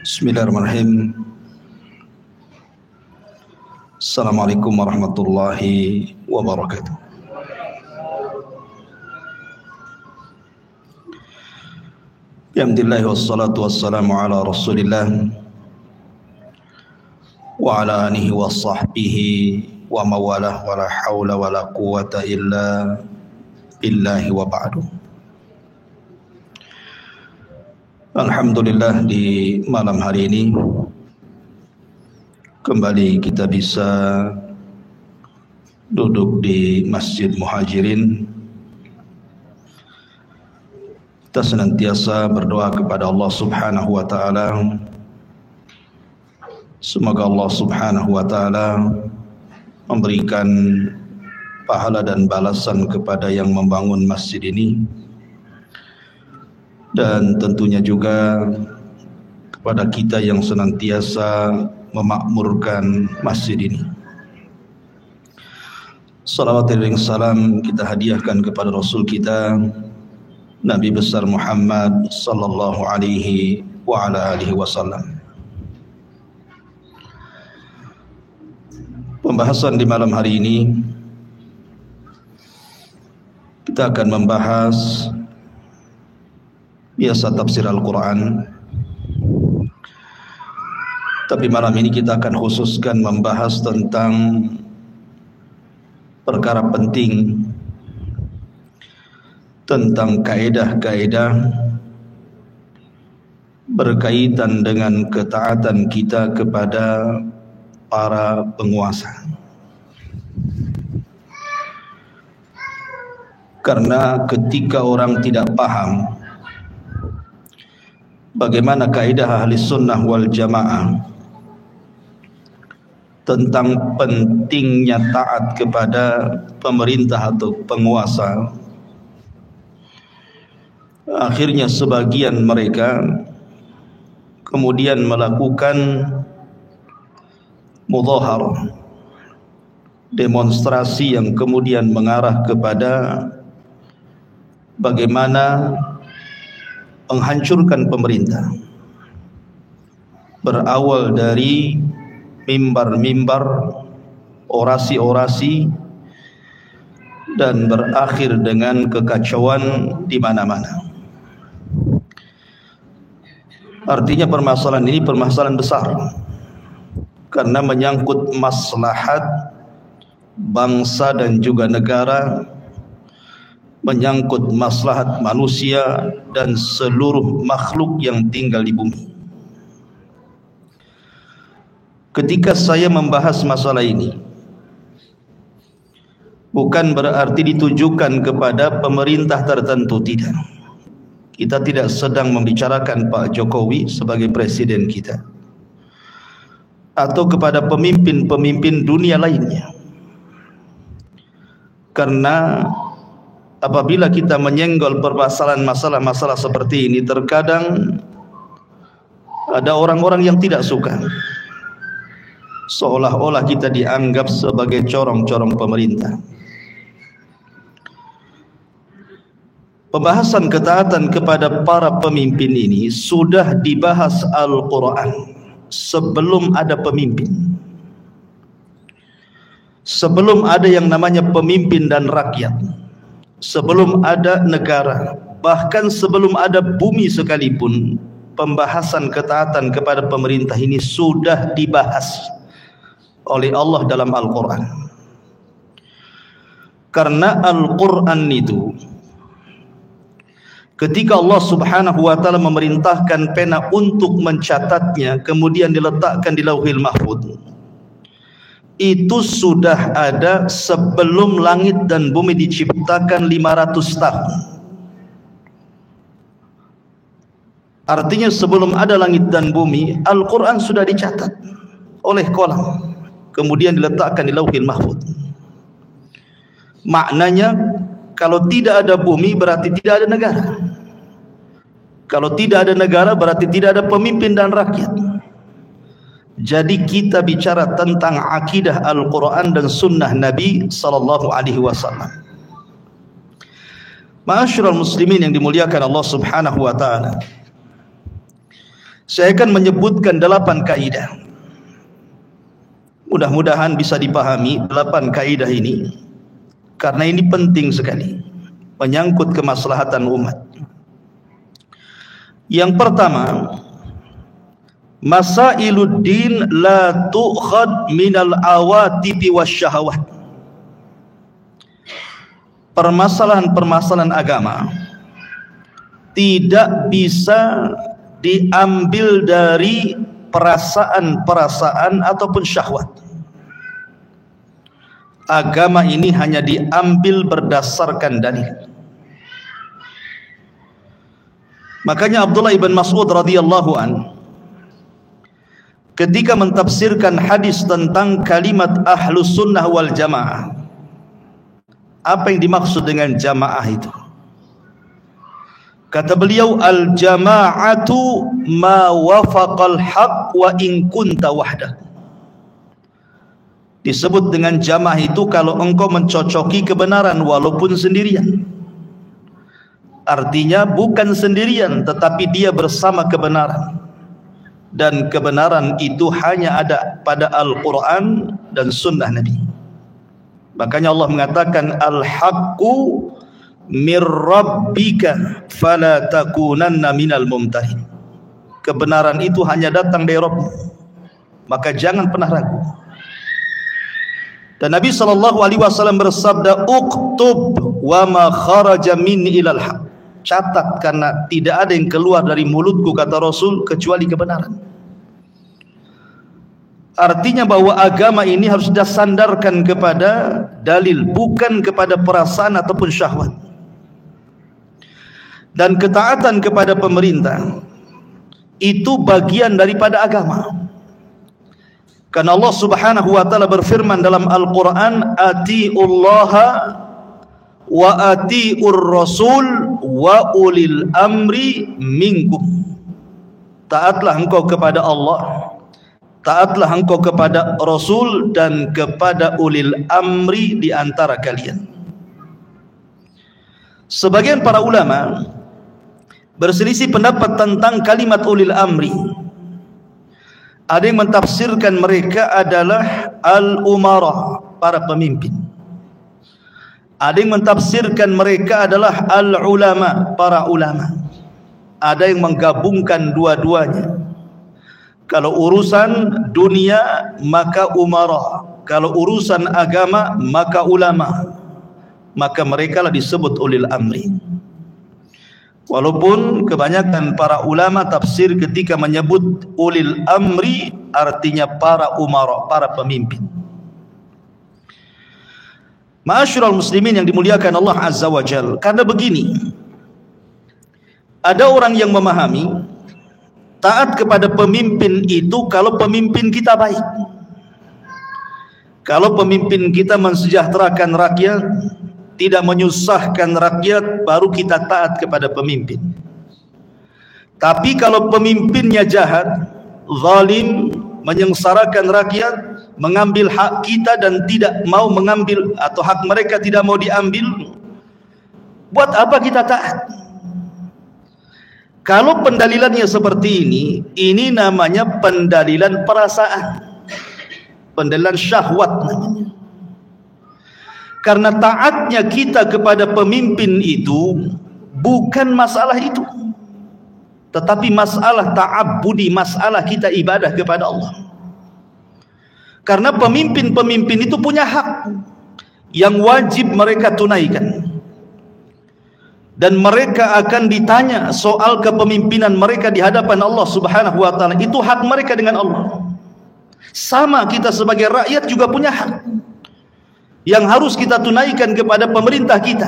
Bismillahirrahmanirrahim. Assalamualaikum warahmatullahi wabarakatuh. Alhamdulillah wassalatu wassalamu ala Rasulillah wa ala alihi wa sahbihi wa mawalah wa la hawla wa la quwwata illa billahi wa ba'du. Alhamdulillah, di malam hari ini kembali kita bisa duduk di Masjid Muhajirin. Kita senantiasa berdoa kepada Allah Subhanahu wa taala. Semoga Allah Subhanahu wa taala memberikan pahala dan balasan kepada yang membangun masjid ini, dan tentunya juga kepada kita yang senantiasa memakmurkan masjid ini. Salawat dan salam kita hadiahkan kepada Rasul kita Nabi besar Muhammad sallallahu alaihi wa ala alihi wasallam. Pembahasan di malam hari ini kita akan membahas biasa tafsir Al-Quran, tapi malam ini kita akan khususkan membahas tentang perkara penting, tentang kaedah-kaedah berkaitan dengan ketaatan kita kepada para penguasa. Karena ketika orang tidak paham bagaimana kaidah ahli sunnah wal jamaah tentang pentingnya taat kepada pemerintah atau penguasa, akhirnya sebagian mereka kemudian melakukan mudhaharah, demonstrasi yang kemudian mengarah kepada bagaimana menghancurkan pemerintah, berawal dari mimbar-mimbar, orasi-orasi, dan berakhir dengan kekacauan di mana-mana. Artinya permasalahan ini permasalahan besar, karena menyangkut maslahat bangsa dan juga negara, menyangkut maslahat manusia dan seluruh makhluk yang tinggal di bumi. Ketika saya membahas masalah ini, bukan berarti ditujukan kepada pemerintah tertentu, tidak. Kita tidak sedang membicarakan Pak Jokowi sebagai presiden kita, atau kepada pemimpin-pemimpin dunia lainnya. Karena apabila kita menyenggol permasalahan masalah-masalah seperti ini, terkadang ada orang-orang yang tidak suka, seolah-olah kita dianggap sebagai corong-corong pemerintah. Pembahasan ketaatan kepada para pemimpin ini sudah dibahas Al-Quran sebelum ada pemimpin, sebelum ada yang namanya pemimpin dan rakyat, sebelum ada negara, bahkan sebelum ada bumi sekalipun. Pembahasan ketaatan kepada pemerintah ini sudah dibahas oleh Allah dalam Al-Quran. Karena Al-Quran itu, ketika Allah Subhanahu wa ta'ala memerintahkan pena untuk mencatatnya, kemudian diletakkan di Lauhil Mahfuz, itu sudah ada sebelum langit dan bumi diciptakan 500 tahun. Artinya sebelum ada langit dan bumi, Al-Quran sudah dicatat oleh qalam, kemudian diletakkan di Lauhil Mahfuz. Maknanya, kalau tidak ada bumi berarti tidak ada negara. Kalau tidak ada negara berarti tidak ada pemimpin dan rakyat. Jadi kita bicara tentang akidah Al-Quran dan sunnah Nabi sallallahu alaihi wasallam. Ma'asyiral muslimin yang dimuliakan Allah Subhanahu wa taala, saya akan menyebutkan 8 kaidah. Mudah-mudahan bisa dipahami 8 kaidah ini, karena ini penting sekali, menyangkut kemaslahatan umat. Yang pertama, masailuddin la tu'khad minal awatibi wasyahawat. Permasalahan-permasalahan agama tidak bisa diambil dari perasaan-perasaan ataupun syahwat. Agama ini hanya diambil berdasarkan dalil. Makanya Abdullah ibn Mas'ud radhiyallahu an, ketika mentafsirkan hadis tentang kalimat ahlus sunnah wal jamaah, apa yang dimaksud dengan jamaah itu? Kata beliau, al jama'atu ma wafaqal haq wa in kunta wahdak. Disebut dengan jamaah itu kalau engkau mencocoki kebenaran walaupun sendirian. Artinya bukan sendirian, tetapi dia bersama kebenaran. Dan kebenaran itu hanya ada pada Al-Quran dan sunnah Nabi. Makanya Allah mengatakan, al-haqqu mir rabbika fala takunanna minal mumtahin. Kebenaran itu hanya datang dari Rabbmu, maka jangan pernah ragu. Dan Nabi SAW bersabda, uktub wa ma kharaja min ilal haq. Catat, karena tidak ada yang keluar dari mulutku, kata Rasul, kecuali kebenaran. Artinya bahwa agama ini harus disandarkan kepada dalil, bukan kepada perasaan ataupun syahwat. Dan ketaatan kepada pemerintah itu bagian daripada agama. Karena Allah Subhanahu wa taala berfirman dalam Al-Qur'an, atiullaha wa atiur rasul wa ulil amri minkum. Taatlah engkau kepada Allah, taatlah engkau kepada Rasul, dan kepada ulil amri di antara kalian. Sebagian para ulama berselisih pendapat tentang kalimat ulil amri. Ada yang mentafsirkan mereka adalah al-umara, para pemimpin. Ada yang mentafsirkan mereka adalah al-ulama, para ulama. Ada yang menggabungkan dua-duanya. Kalau urusan dunia maka umara, kalau urusan agama maka ulama. Maka mereka lah disebut ulil amri. Walaupun kebanyakan para ulama tafsir ketika menyebut ulil amri artinya para umara, para pemimpin. Ma'asyiral muslimin yang dimuliakan Allah Azza wa Jalla, karena begini, ada orang yang memahami taat kepada pemimpin itu kalau pemimpin kita baik. Kalau pemimpin kita mensejahterakan rakyat, tidak menyusahkan rakyat, baru kita taat kepada pemimpin. Tapi kalau pemimpinnya jahat, zalim, menyengsarakan rakyat, mengambil hak kita dan tidak mau mengambil, atau hak mereka tidak mau diambil, buat apa kita taat? Kalau pendalilannya seperti ini namanya pendalilan perasaan, pendalilan syahwat namanya. Karena taatnya kita kepada pemimpin itu bukan masalah itu, tetapi masalah ta'abbudi, masalah kita ibadah kepada Allah. Karena pemimpin-pemimpin itu punya hak yang wajib mereka tunaikan, dan mereka akan ditanya soal kepemimpinan mereka di hadapan Allah Subhanahu wa taala. Itu hak mereka dengan Allah. Sama kita sebagai rakyat juga punya hak yang harus kita tunaikan kepada pemerintah kita.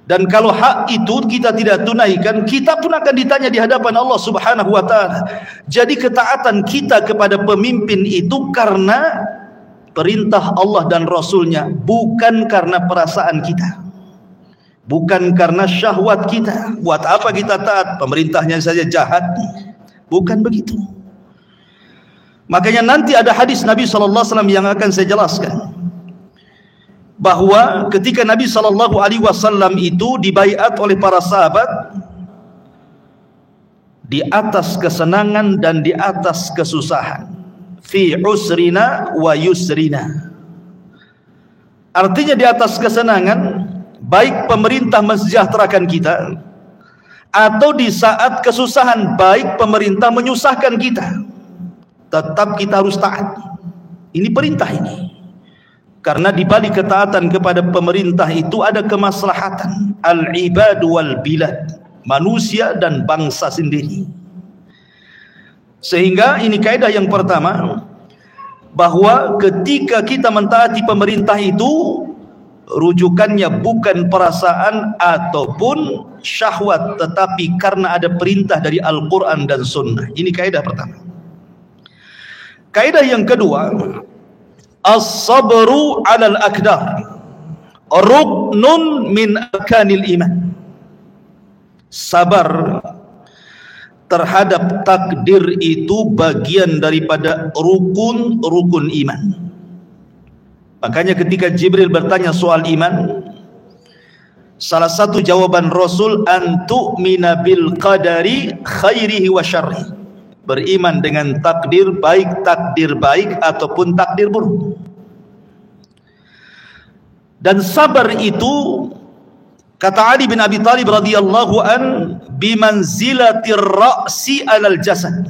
Dan kalau hak itu kita tidak tunaikan, kita pun akan ditanya di hadapan Allah Subhanahu wa taala. Jadi ketaatan kita kepada pemimpin itu karena perintah Allah dan Rasulnya, bukan karena perasaan kita, bukan karena syahwat kita. Buat apa kita taat? Pemerintahnya saja jahat. Bukan begitu. Makanya nanti ada hadis Nabi SAW yang akan saya jelaskan, bahwa ketika Nabi SAW itu dibaiat oleh para sahabat di atas kesenangan dan di atas kesusahan, fi usrina wa yusrina, artinya di atas kesenangan, baik pemerintah mensejahterakan kita, atau di saat kesusahan, baik pemerintah menyusahkan kita, tetap kita harus taat. Ini perintah ini. Karena di balik ketaatan kepada pemerintah itu ada kemaslahatan al-ibad wal bilad, manusia dan bangsa sendiri. Sehingga ini kaidah yang pertama, bahwa ketika kita mentaati pemerintah itu rujukannya bukan perasaan ataupun syahwat, tetapi karena ada perintah dari Al-Quran dan Sunnah. Ini kaidah pertama. Kaidah yang kedua, as-sabru 'alal aqdar ruknun min arkanil iman. Sabar terhadap takdir itu bagian daripada rukun iman. Makanya ketika Jibril bertanya soal iman, salah satu jawaban Rasul, antu'mina bil qadari khairihi wa syarrihi, beriman dengan takdir baik ataupun takdir buruk. Dan sabar itu, kata Ali bin Abi Thalib radhiyallahu an, bimanzilatir ra'si 'alal jasad.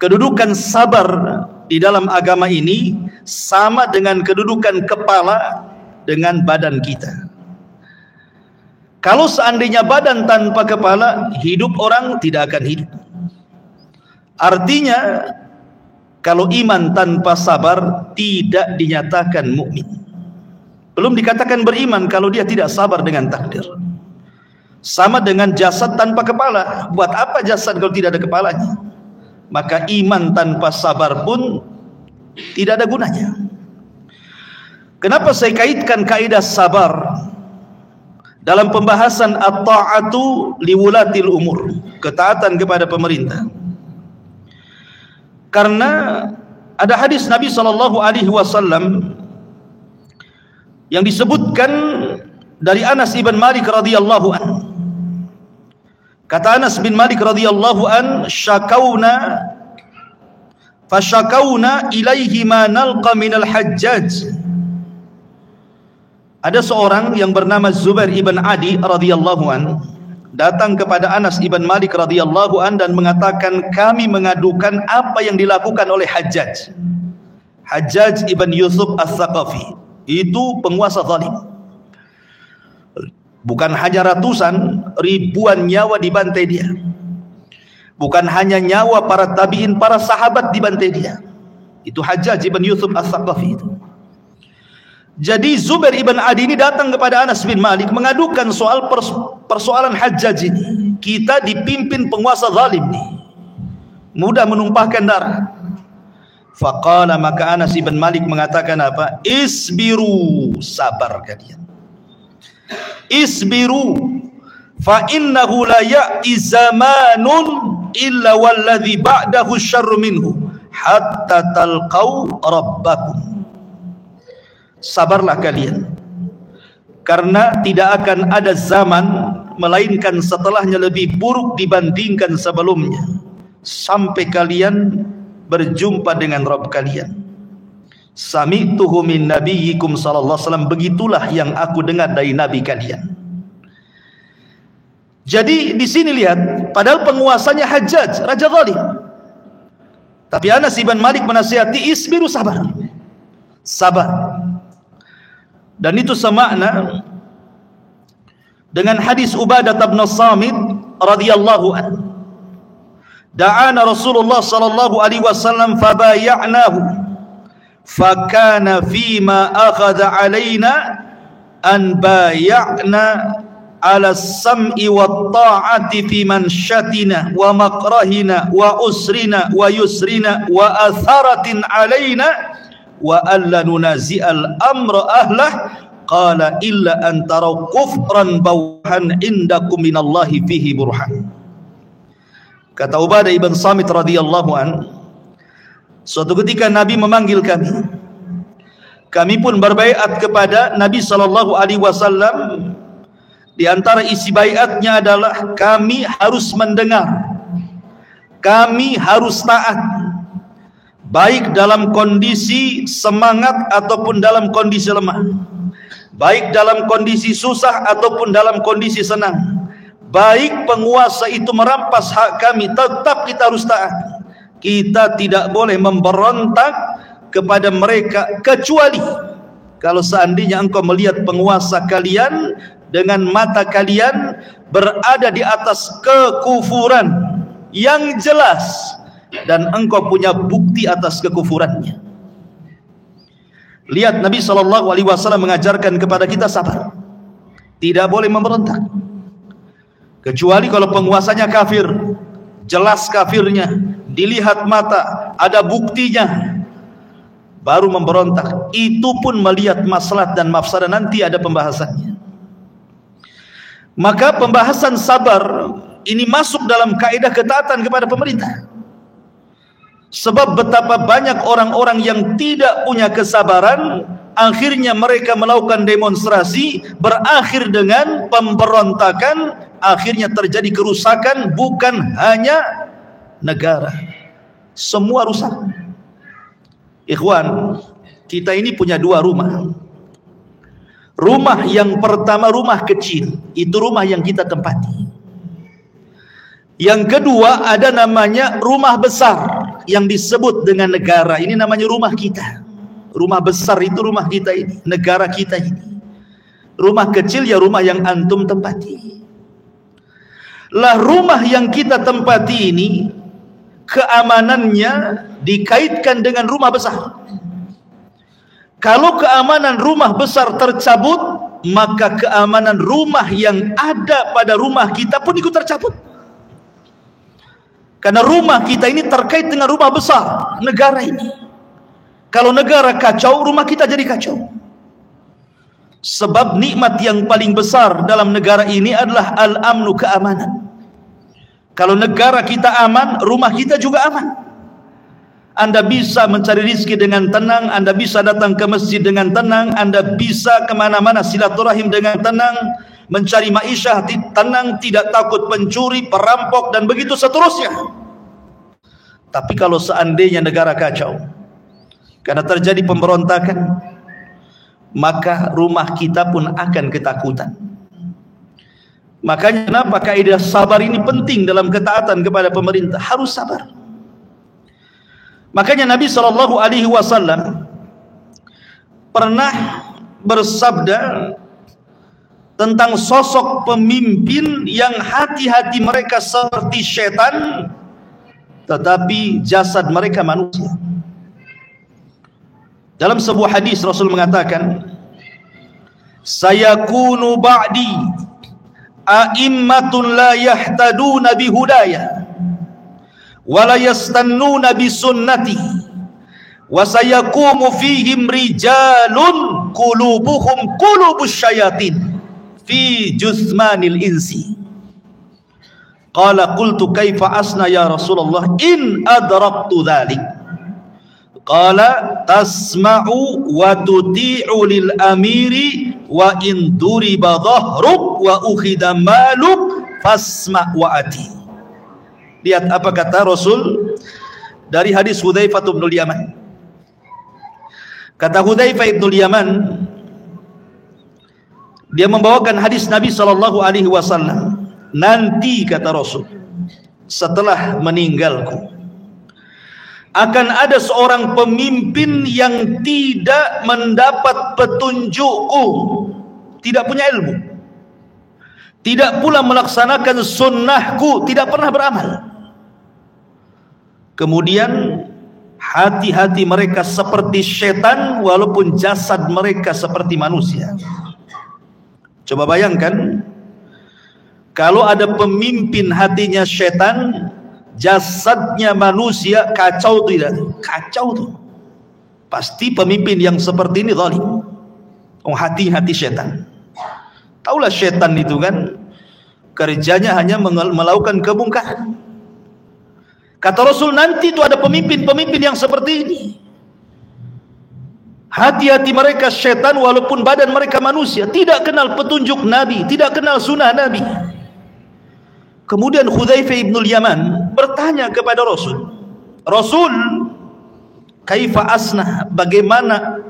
Kedudukan sabar di dalam agama ini sama dengan kedudukan kepala dengan badan kita. Kalau seandainya badan tanpa kepala, hidup orang tidak akan hidup. Artinya kalau iman tanpa sabar tidak dinyatakan mukmin. Belum dikatakan beriman kalau dia tidak sabar dengan takdir. Sama dengan jasad tanpa kepala. Buat apa jasad kalau tidak ada kepalanya? Maka iman tanpa sabar pun tidak ada gunanya. Kenapa saya kaitkan kaidah sabar dalam pembahasan at-ta'atu liwulatil umur, ketaatan kepada pemerintah? Karena ada hadis Nabi SAW yang disebutkan dari Anas bin Malik radhiyallahu an. Kata Anas bin Malik radhiyallahu an, fashakawna ilaihi ma nalqa minal hajjaj. Ada seorang yang bernama Zubair ibn Adi radhiyallahu an datang kepada Anas ibn Malik radhiyallahu an dan mengatakan, kami mengadukan apa yang dilakukan oleh Hajjaj. Hajjaj ibn Yusuf As-Saqafi itu penguasa zalim. Bukan hanya ratusan, ribuan nyawa dibantai dia. Bukan hanya nyawa para tabi'in, para sahabat dibantai dia. Itu Hajjaj ibn Yusuf As-Saqafi itu. Jadi Zubair ibn Adi ini datang kepada Anas bin Malik mengadukan soal persoalan Hajjaj ini. Kita dipimpin penguasa zalim nih, mudah menumpahkan darah. Faqala, maka Anas bin Malik mengatakan apa? Isbiru, sabar kalian. Isbiru, fa innahu la ya'i zamanun illa walladhi ba'dahu syarru minhu hatta talqau rabbakum. Sabarlah kalian, karena tidak akan ada zaman melainkan setelahnya lebih buruk dibandingkan sebelumnya, sampai kalian berjumpa dengan Rabb kalian. Sami'tuhu min nabiyyikum sallallahu alaihi wasallam, begitulah yang aku dengar dari nabi kalian. Jadi di sini lihat, padahal penguasanya Hajjaj, raja zalim, tapi Anas bin Malik menasihati, isbiru, sabar. Sabar. Dan itu semakna dengan hadis Ubadah bin Samit radhiyallahu anhu. Da'ana Rasulullah sallallahu alaihi wasallam fabay'nahu fakana fima akhadha alaina an bay'na ala sam'i wa ta'ati fi manshatina wa makrahina wa usrina wa yusrina wa atharatin alaina wa alla nunazi'al amra ahlah qala illa an taraw kufran bawahan indakum minallahi fihi burhan. Kata Ubadah ibn Samit radhiyallahu an, suatu ketika Nabi memanggil kami pun berbaiat kepada Nabi sallallahu alaihi wasallam. Di antara isi baiatnya adalah kami harus mendengar, kami harus taat, baik dalam kondisi semangat ataupun dalam kondisi lemah, baik dalam kondisi susah ataupun dalam kondisi senang. Baik penguasa itu merampas hak kami, tetap kita harus taat. Kita tidak boleh memberontak kepada mereka, kecuali kalau seandainya engkau melihat penguasa kalian dengan mata kalian berada di atas kekufuran yang jelas dan engkau punya bukti atas kekufurannya. Lihat, Nabi SAW mengajarkan kepada kita sabar, tidak boleh memberontak, kecuali kalau penguasanya kafir, jelas kafirnya, dilihat mata, ada buktinya, baru memberontak. Itu pun melihat maslahat dan mafsadah, nanti ada pembahasannya. Maka pembahasan sabar ini masuk dalam kaidah ketaatan kepada pemerintah. Sebab betapa banyak orang-orang yang tidak punya kesabaran, akhirnya mereka melakukan demonstrasi, berakhir dengan pemberontakan, akhirnya terjadi kerusakan. Bukan hanya negara, semua rusak. Ikhwan, kita ini punya dua rumah. Rumah yang pertama rumah kecil, itu rumah yang kita tempati. Yang kedua ada namanya rumah besar yang disebut dengan negara. Ini namanya rumah kita. Rumah besar itu rumah kita ini, negara kita ini. Rumah kecil ya rumah yang antum tempati. Lah rumah yang kita tempati ini keamanannya dikaitkan dengan rumah besar. Kalau keamanan rumah besar tercabut, maka keamanan rumah yang ada pada rumah kita pun ikut tercabut. Karena rumah kita ini terkait dengan rumah besar, negara ini. Kalau negara kacau, rumah kita jadi kacau. Sebab nikmat yang paling besar dalam negara ini adalah al-amnu, keamanan. Kalau negara kita aman, rumah kita juga aman. Anda bisa mencari rizki dengan tenang, Anda bisa datang ke masjid dengan tenang, Anda bisa kemana-mana silaturahim dengan tenang, mencari ma'isyah tenang, tidak takut pencuri, perampok, dan begitu seterusnya. Tapi kalau seandainya negara kacau karena terjadi pemberontakan, maka rumah kita pun akan ketakutan. Makanya kenapa kaidah sabar ini penting dalam ketaatan kepada pemerintah, harus sabar. Makanya Nabi SAW pernah bersabda tentang sosok pemimpin yang hati-hati mereka seperti setan, tetapi jasad mereka manusia. Dalam sebuah hadis Rasul mengatakan, sayakunu ba'di a'immatun la yahtaduna bihudaya wa la yastannuna bisunnati wa sayakumu fihim rijalun qulubuhum qulubus syayatin fi jusmanil insi. Qala qultu kaifa asna ya Rasulullah in adraktu dhalik. Qala tasma'u wa tuti'u lil amiri wa in duriba dhahruk wa ukhida maluk fasma' wa ati. Lihat apa kata Rasul dari hadis Hudzaifah bin Yaman. Kata Hudzaifah bin Yaman, dia membawakan hadis Nabi SAW. Nanti kata Rasul, setelah meninggalku akan ada seorang pemimpin yang tidak mendapat petunjukku, tidak punya ilmu, tidak pula melaksanakan sunnahku, tidak pernah beramal. Kemudian hati-hati mereka seperti setan, walaupun jasad mereka seperti manusia. Coba bayangkan, kalau ada pemimpin hatinya setan, jasadnya manusia, kacau tidak? Kacau tuh. Pasti pemimpin yang seperti ini zalim. Hati-hati setan. Taulah setan itu kan kerjanya hanya melakukan kemungkaran. Kata Rasul, nanti itu ada pemimpin-pemimpin yang seperti ini. Hati-hati mereka setan, walaupun badan mereka manusia, tidak kenal petunjuk Nabi, tidak kenal sunnah Nabi. Kemudian Hudzaifah ibnul Yaman bertanya kepada Rasul, Rasul, kaifa asnah, bagaimana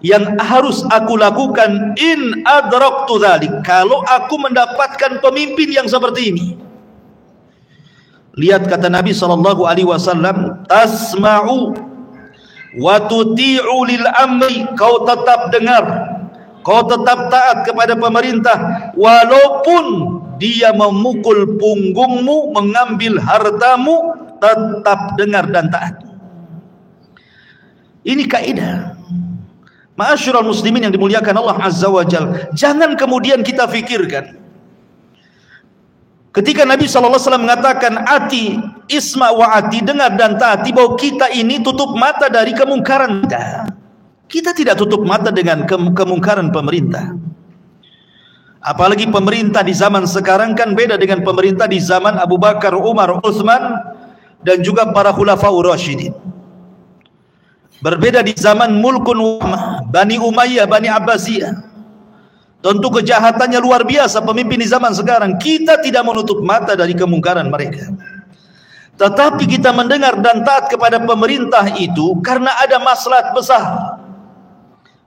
yang harus aku lakukan in adraktu dzalik, kalau aku mendapatkan pemimpin yang seperti ini? Lihat kata Nabi SAW, tasma'u wa tuti'u lil amri, kau tetap dengar, kau tetap taat kepada pemerintah walaupun dia memukul punggungmu, mengambil hartamu, tetap dengar dan taat. Ini kaidah. Ma'asyiral muslimin yang dimuliakan Allah Azza wa Jalla, jangan kemudian kita fikirkan ketika Nabi SAW mengatakan ati isma wa ati, dengar dan taati, bahwa kita ini tutup mata dari kemungkaran kita. Kita tidak tutup mata dengan kemungkaran pemerintah. Apalagi pemerintah di zaman sekarang kan beda dengan pemerintah di zaman Abu Bakar, Umar, Utsman dan juga para khulafaur rasyidin. Berbeda di zaman mulkun Bani Umayyah, Bani Abbasiyah. Tentu kejahatannya luar biasa pemimpin di zaman sekarang. Kita tidak menutup mata dari kemungkaran mereka, tetapi kita mendengar dan taat kepada pemerintah itu karena ada maslahat besar.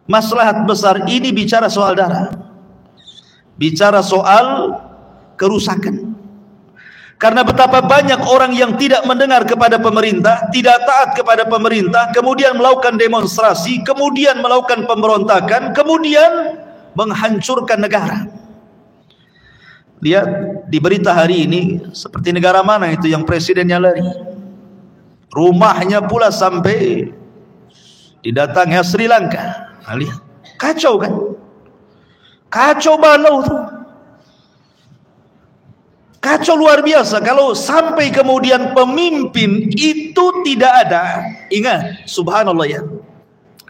Maslahat besar ini bicara soal darah, bicara soal kerusakan. Karena betapa banyak orang yang tidak mendengar kepada pemerintah, tidak taat kepada pemerintah, kemudian melakukan demonstrasi, kemudian melakukan pemberontakan, kemudian menghancurkan negara. Lihat di berita hari ini, seperti negara mana itu yang presidennya lari, rumahnya pula sampai didatangi Sri Lanka. Nah, lihat, kacau kan? Kacau balau tuh. Kacau luar biasa. Kalau sampai kemudian pemimpin itu tidak ada, ingat, subhanallah ya,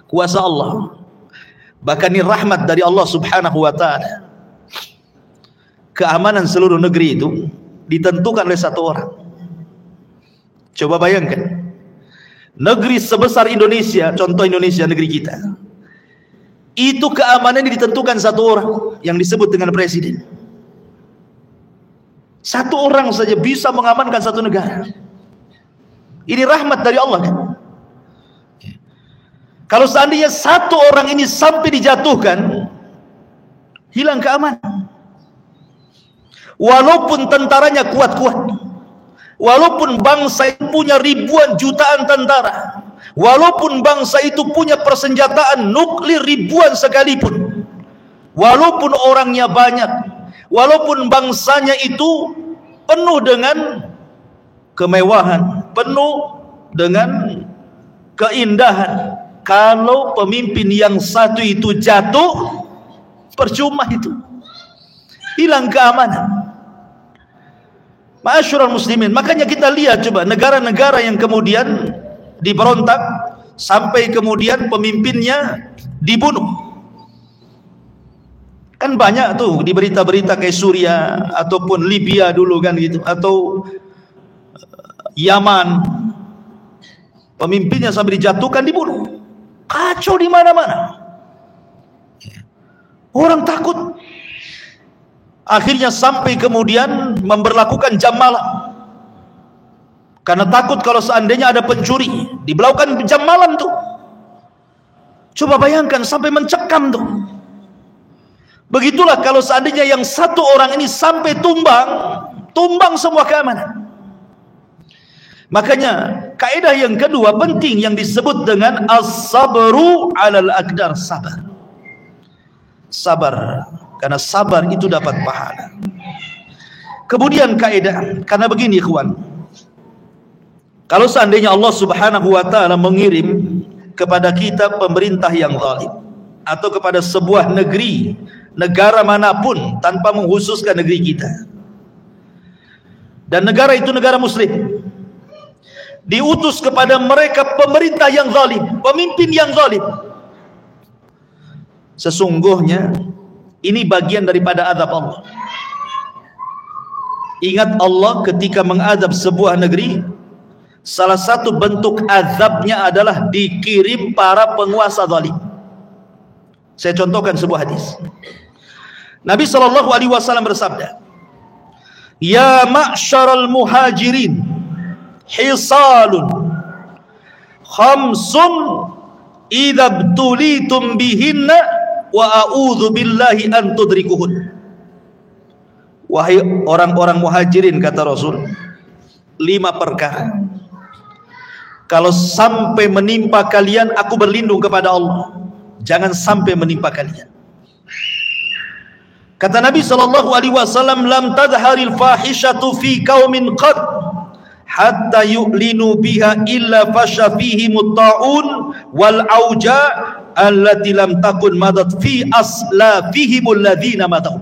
kuasa Allah. Bahkan ini rahmat dari Allah subhanahu wa ta'ala. Keamanan seluruh negeri itu ditentukan oleh satu orang. Coba bayangkan, negeri sebesar Indonesia, contoh Indonesia, negeri kita, itu keamanan ditentukan satu orang yang disebut dengan presiden. Satu orang saja bisa mengamankan satu negara. Ini rahmat dari Allah kan? Kalau seandainya satu orang ini sampai dijatuhkan, hilang keamanan. Walaupun tentaranya kuat-kuat, walaupun bangsa itu punya ribuan jutaan tentara, walaupun bangsa itu punya persenjataan nuklir ribuan sekalipun, walaupun orangnya banyak, walaupun bangsanya itu penuh dengan kemewahan, penuh dengan keindahan, kalau pemimpin yang satu itu jatuh, percuma itu, hilang keamanan. Ma'asyiral muslimin, makanya kita lihat coba negara-negara yang kemudian diberontak sampai kemudian pemimpinnya dibunuh. Kan banyak tuh di berita-berita kayak Suriah ataupun Libya dulu kan gitu, atau Yaman, pemimpinnya sampai dijatuhkan, dibunuh. Kacau di mana-mana. Orang takut. Akhirnya sampai kemudian memberlakukan jam malam. Karena takut kalau seandainya ada pencuri, diberlakukan jam malam tuh. Coba bayangkan sampai mencekam tuh. Begitulah kalau seandainya yang satu orang ini sampai tumbang, tumbang semua keamanan. Makanya kaidah yang kedua penting yang disebut dengan as-sabru 'alal aqdar, sabar. Sabar, karena sabar itu dapat pahala. Kemudian kaidah, karena begini ikhwan, kalau seandainya Allah Subhanahu wa taala mengirim kepada kita pemerintah yang zalim, atau kepada sebuah negeri negara manapun tanpa mengkhususkan negeri kita. Dan negara itu negara muslim. Diutus kepada mereka pemerintah yang zalim, pemimpin yang zalim. Sesungguhnya ini bagian daripada azab Allah. Ingat, Allah ketika mengadab sebuah negeri, salah satu bentuk azabnya adalah dikirim para penguasa zalim. Saya contohkan sebuah hadis. Nabi SAW bersabda, "Ya ma'syaral muhajirin, hisalun khamsun idza btulitum bihinna wa a'udzu billahi an tudrikuhun." Wahai orang-orang muhajirin, kata Rasul, 5 perkara kalau sampai menimpa kalian, aku berlindung kepada Allah, jangan sampai menimpa kalian. Kata Nabi SAW, "Lam tadharil fahishatu fi qaumin qad hatta yu'linu biha illa fasha fihi mutta'un wal auja allati lam takun madat fi aslafihimul ladzina madaw."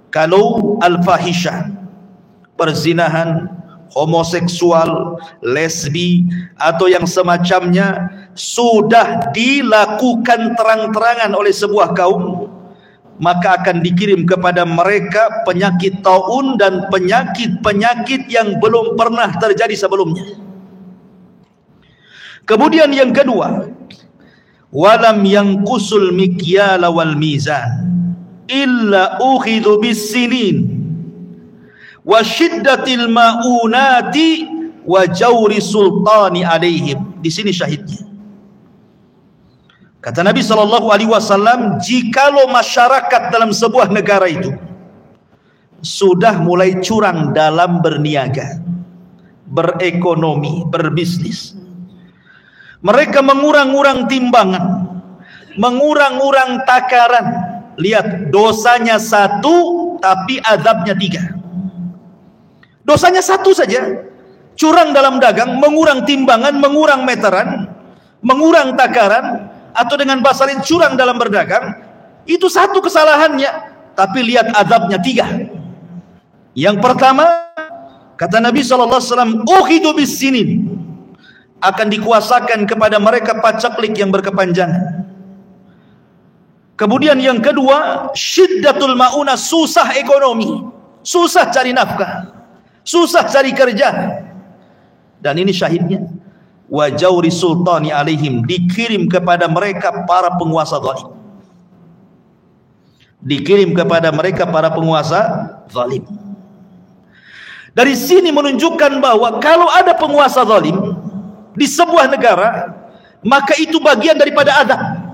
Kalau al-fahisyah, perzinahan, homoseksual, lesbi, atau yang semacamnya sudah dilakukan terang-terangan oleh sebuah kaum, maka akan dikirim kepada mereka penyakit taun dan penyakit-penyakit yang belum pernah terjadi sebelumnya. Kemudian yang kedua, walam yanqusul mikyala wal mizan illa ukhidhu bis-sinin wa syiddatil maunati wa jawri sultani alaihim. Di sini syahidnya. Kata Nabi SAW, jikalau masyarakat dalam sebuah negara itu sudah mulai curang dalam berniaga, berekonomi, berbisnis, mereka mengurang-urang timbangan, mengurang-urang takaran. Lihat, dosanya 1 tapi azabnya 3. Dosanya 1 saja, curang dalam dagang, mengurang timbangan, mengurang meteran, mengurang takaran, atau dengan bahasa lain curang dalam berdagang. Itu 1 kesalahannya, tapi lihat azabnya 3. Yang pertama, kata Nabi SAW, ukhidu bis sinin, akan dikuasakan kepada mereka pacaklik yang berkepanjangan. Kemudian yang kedua, syiddatul mauna, susah ekonomi, susah cari nafkah, susah cari kerja. Dan ini syahidnya, wa jawri sultani alaihim, dikirim kepada mereka para penguasa zalim. Dikirim kepada mereka para penguasa zalim. Dari sini menunjukkan bahwa kalau ada penguasa zalim di sebuah negara, maka itu bagian daripada azab.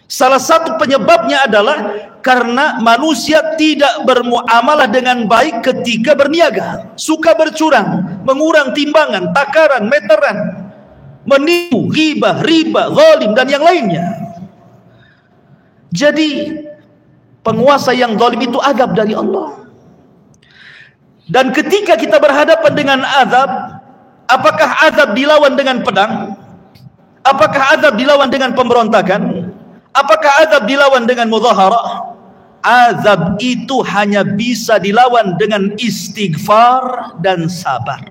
Salah satu penyebabnya adalah karena manusia tidak bermuamalah dengan baik ketika berniaga, suka bercurang, mengurang timbangan, takaran, meteran, menipu, ghibah, riba, zalim, dan yang lainnya. Jadi penguasa yang zalim itu azab dari Allah. Dan ketika kita berhadapan dengan azab, apakah azab dilawan dengan pedang? Apakah azab dilawan dengan pemberontakan? Apakah azab dilawan dengan mudzaharah? Azab itu hanya bisa dilawan dengan istighfar dan sabar.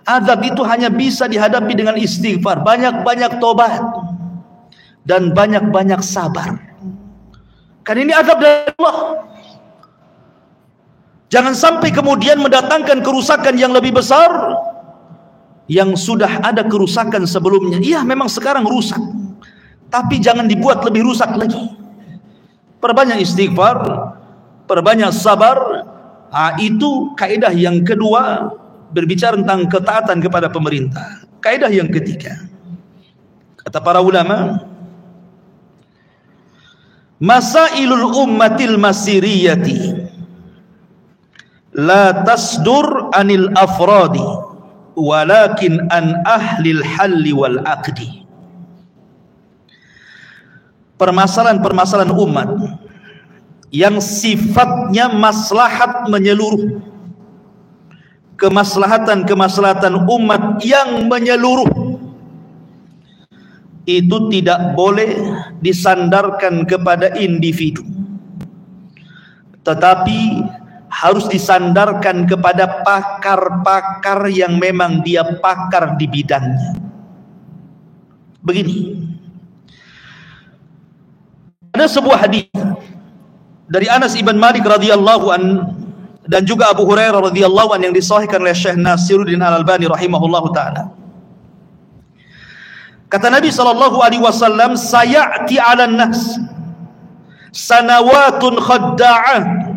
Azab itu hanya bisa dihadapi dengan istighfar, banyak-banyak tobat, dan banyak-banyak sabar. Kan ini azab dari Allah. Jangan sampai kemudian mendatangkan kerusakan yang lebih besar yang sudah ada kerusakan sebelumnya. Iya, memang sekarang rusak, tapi jangan dibuat lebih rusak lagi. Perbanyak istighfar, perbanyak sabar. Itu kaidah yang kedua, berbicara tentang ketaatan kepada pemerintah. Kaidah yang ketiga, kata para ulama, masailul ummatil masiriyati la tasdur anil afradi walakin an ahlil halli wal aqdi. Permasalahan-permasalahan umat yang sifatnya maslahat menyeluruh, kemaslahatan-kemaslahatan umat yang menyeluruh, itu tidak boleh disandarkan kepada individu, tetapi harus disandarkan kepada pakar-pakar yang memang dia pakar di bidangnya. Begini, ada sebuah hadis dari Anas ibn Malik radhiyallahu an dan juga Abu Hurairah radhiyallahu an yang disahihkan oleh Syekh Nasiruddin Al-Albani rahimahullahu taala. Kata Nabi sallallahu alaihi wasallam, "Sayati 'alan nas sanawatun khadda'ah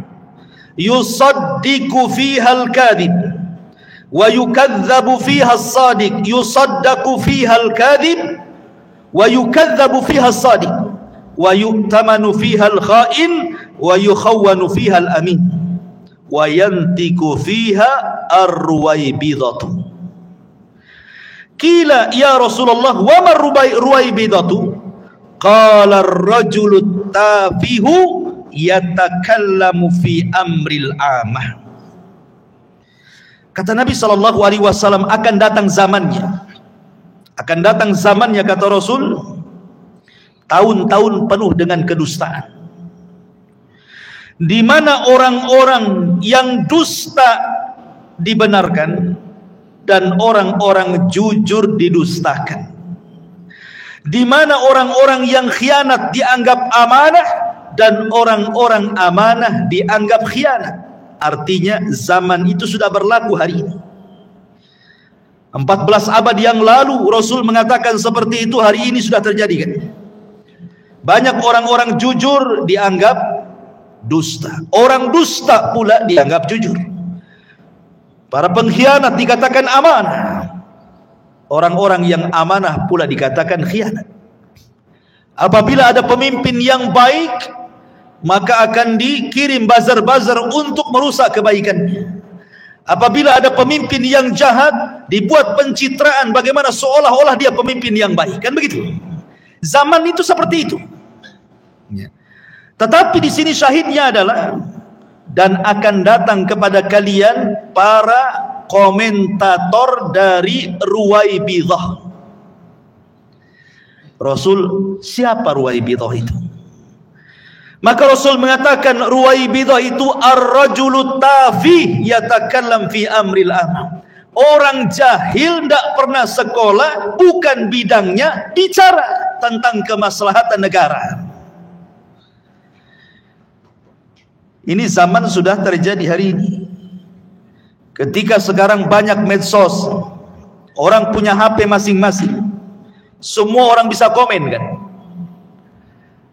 yusaddiqu fiha al-kadhib wa yukadzabu fiha as-sadiq, yusaddaqu fiha al-kadhib wa yukadzabu fiha as-sadiq, wa yu'tamanu fiha al-kha'in wa yukhawwanu fiha al-amin, wa yantiku fiha ar-ruwaybidatu." Qila ya Rasulullah wa ma ruwaybidatu? Qala ar-rajulu tafihu yatakallamu fi amril amah. Kata Nabi sallallahu alaihi wasallam, akan datang zamannya kata Rasul, tahun-tahun penuh dengan kedustaan, di mana orang-orang yang dusta dibenarkan dan orang-orang jujur didustakan, di mana orang-orang yang khianat dianggap amanah dan orang-orang amanah dianggap khianat. Artinya zaman itu sudah berlaku hari ini. 14 abad yang lalu Rasul mengatakan seperti itu, hari ini sudah terjadi kan? Banyak orang-orang jujur dianggap dusta, orang dusta pula dianggap jujur. Para pengkhianat dikatakan amanah, orang-orang yang amanah pula dikatakan khianat. Apabila ada pemimpin yang baik, maka akan dikirim bazar-bazar untuk merusak kebaikannya. Apabila ada pemimpin yang jahat, dibuat pencitraan bagaimana seolah-olah dia pemimpin yang baik, kan begitu? Zaman itu seperti itu. Tetapi di sini syahidnya adalah, dan akan datang kepada kalian para komentator dari Ruwaibidah. Rasul, siapa Ruwaibidah itu? Maka Rasul mengatakan Ruwaibidah itu ar-rajulu tafi yatakallam fi amril amah. Orang jahil, tidak pernah sekolah, bukan bidangnya, bicara tentang kemaslahatan negara. Ini zaman sudah terjadi hari ini. Ketika sekarang banyak medsos, orang punya HP masing-masing, semua orang bisa komen kan?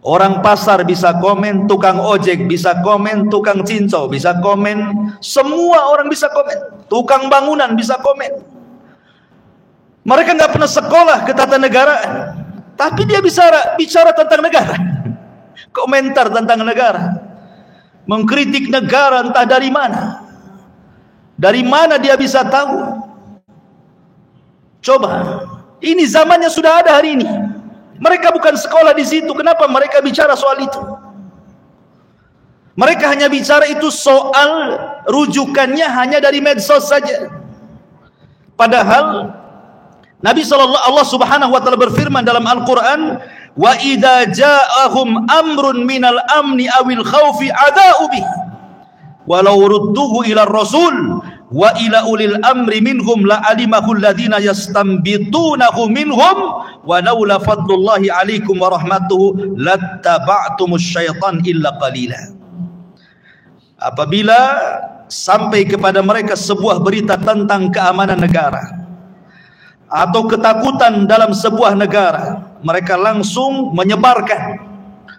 Orang pasar bisa komen, tukang ojek bisa komen, tukang cincau bisa komen, semua orang bisa komen, tukang bangunan bisa komen. Mereka nggak pernah sekolah ketatanegaraan, tapi dia bicara tentang negara, komentar tentang negara, mengkritik negara entah dari mana. Dari mana dia bisa tahu? Coba, ini zamannya sudah ada hari ini. Mereka bukan sekolah di situ, kenapa mereka bicara soal itu? Mereka hanya bicara itu soal rujukannya hanya dari medsos saja. Padahal Nabi Allah Subhanahu wa taala berfirman dalam Al-Qur'an, wa idza ja'ahum amrun minal amni awil khaufi ada'u bih walau rudduhu ila rasul wa ila ulil amri minhum la alimahu alladhina yastambitunahu minhum wa laula fadlullahi alaikum wa rahmatuhu lattaba'tumus syaitan illa qalila. Apabila sampai kepada mereka sebuah berita tentang keamanan negara atau ketakutan dalam sebuah negara, mereka langsung menyebarkan,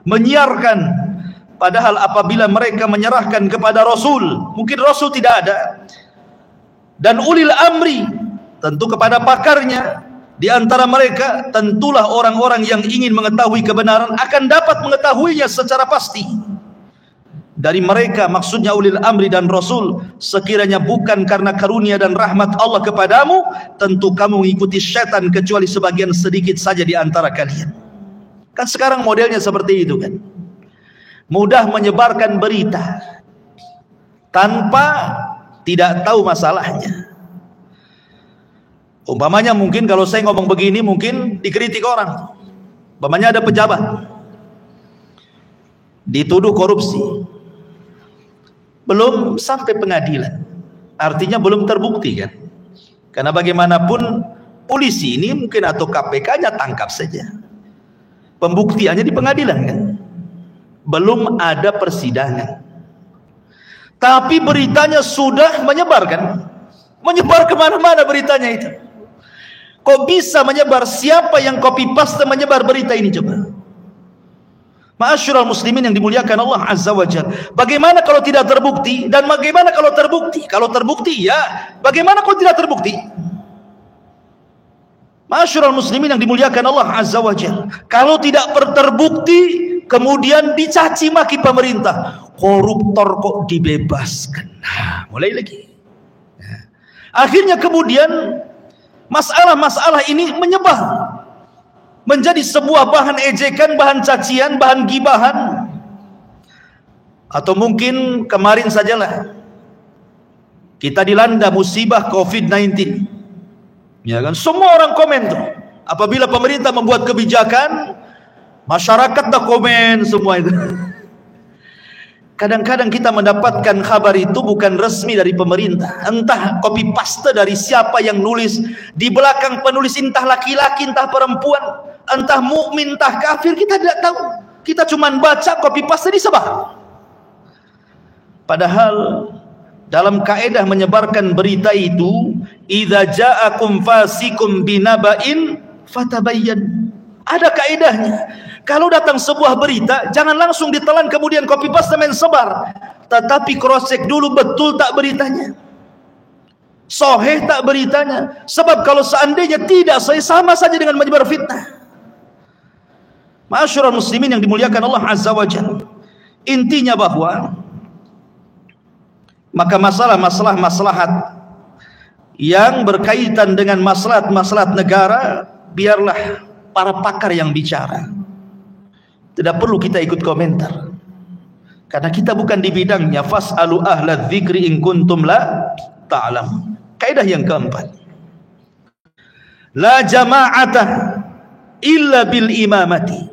menyiarkan. Padahal apabila mereka menyerahkan kepada Rasul, mungkin Rasul tidak ada, dan ulil amri, tentu kepada pakarnya, di antara mereka tentulah orang-orang yang ingin mengetahui kebenaran akan dapat mengetahuinya secara pasti. Dari mereka, maksudnya ulil amri dan Rasul, sekiranya bukan karena karunia dan rahmat Allah kepadamu, tentu kamu mengikuti syaitan kecuali sebagian sedikit saja di antara kalian. Kan sekarang modelnya seperti itu kan, mudah menyebarkan berita tanpa tidak tahu masalahnya. Umpamanya mungkin kalau saya ngomong begini mungkin dikritik orang, Umpamanya ada pejabat dituduh korupsi, belum sampai pengadilan, artinya belum terbukti kan? Karena bagaimanapun polisi ini mungkin atau KPK-nya tangkap saja, pembuktiannya di pengadilan kan, belum ada persidangan. Tapi beritanya sudah menyebar kan, menyebar kemana-mana beritanya itu. Kok bisa menyebar? Siapa yang copy paste menyebar berita ini coba? Ma'asyiral muslimin yang dimuliakan Allah Azza wa Jalla. Bagaimana kalau tidak terbukti? Dan bagaimana kalau terbukti? Kalau terbukti ya, bagaimana kalau tidak terbukti? Ma'asyiral muslimin yang dimuliakan Allah Azza wa Jalla. Kalau tidak terbukti, kemudian dicaci maki pemerintah, koruptor kok dibebaskan. Nah, mulai lagi. Akhirnya kemudian masalah-masalah ini menyebar menjadi sebuah bahan ejekan, bahan cacian, bahan gibahan. Atau mungkin kemarin sajalah kita dilanda musibah COVID-19, ya kan? Semua orang komen tuh. Apabila pemerintah membuat kebijakan, masyarakat dah komen semua itu. Kadang-kadang kita mendapatkan kabar itu bukan resmi dari pemerintah, entah copy paste dari siapa yang nulis, di belakang penulis entah laki-laki entah perempuan, entah mukmin entah kafir, kita tidak tahu. Kita cuma baca copy paste disebar. Padahal dalam kaedah menyebarkan berita itu, idza ja'akum fasikum binaba'in fatabayyan. Ada kaedahnya. Kalau datang sebuah berita, jangan langsung ditelan kemudian copy paste main sebar, tetapi cross check dulu betul tak beritanya, sahih tak beritanya. Sebab kalau seandainya tidak sahih, sama saja dengan menyebar fitnah. Ma'asyiral muslimin yang dimuliakan Allah Azza wa Jalla, intinya bahwa maka masalah-masalah yang berkaitan dengan maslahat-maslahat negara, biarlah para pakar yang bicara. Tidak perlu kita ikut komentar, karena kita bukan di bidangnya. Fas'alu ahla dzikri in kuntum la ta'lam. Kaidah yang keempat, la jama'ata illa bil imamati,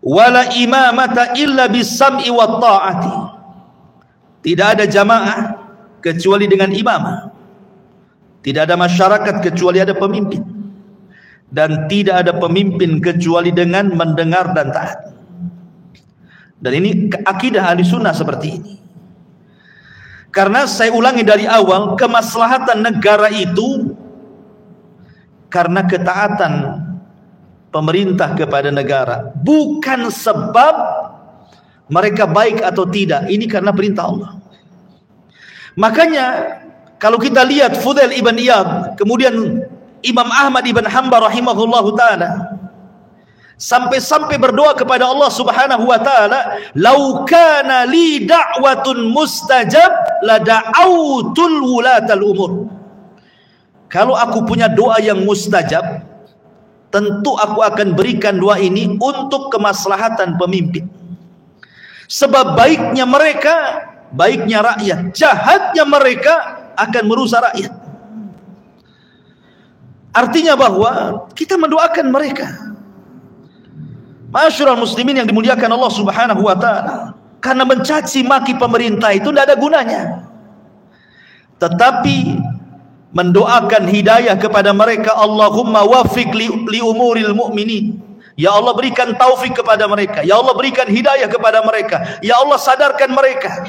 wala imamata illa bis sam'i wat ta'ati. Tidak ada jamaah kecuali dengan imamah, tidak ada masyarakat kecuali ada pemimpin, dan tidak ada pemimpin kecuali dengan mendengar dan taat. Dan ini akidah ahli sunnah seperti ini. Karena saya ulangi dari awal, kemaslahatan negara itu karena ketaatan pemerintah kepada negara, bukan sebab mereka baik atau tidak. Ini karena perintah Allah. Makanya kalau kita lihat Fudail ibn Iyad, kemudian Imam Ahmad ibn Hanbal rahimahullahu ta'ala, sampai-sampai berdoa kepada Allah subhanahu wa ta'ala, lau kana li da'watun mustajab la da'autul wulatal umur. Kalau aku punya doa yang mustajab, tentu aku akan berikan doa ini untuk kemaslahatan pemimpin. Sebab baiknya mereka, baiknya rakyat, jahatnya mereka akan merusak rakyat. Artinya bahwa kita mendoakan mereka. Ma'asyiral muslimin yang dimuliakan Allah subhanahu wa ta'ala, karena mencaci maki pemerintah itu tidak ada gunanya, tetapi mendoakan hidayah kepada mereka. Allahumma wafiq li umuril mu'minin. Ya Allah, berikan taufik kepada mereka. Ya Allah, berikan hidayah kepada mereka. Ya Allah, sadarkan mereka.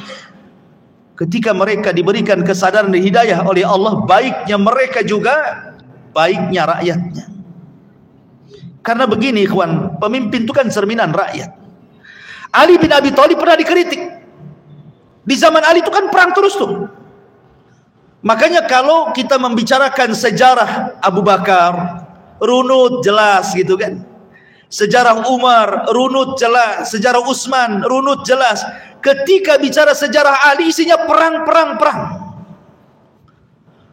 Ketika mereka diberikan kesadaran dan hidayah oleh Allah, baiknya mereka juga, baiknya rakyatnya. Karena begini ikhwan, pemimpin itu kan cerminan rakyat. Ali bin Abi Thalib pernah dikritik. Di zaman Ali itu kan perang terus tuh. Makanya kalau kita membicarakan sejarah Abu Bakar, runut jelas gitu kan. Sejarah Umar runut jelas, sejarah Utsman runut jelas. Ketika bicara sejarah Ali, isinya perang.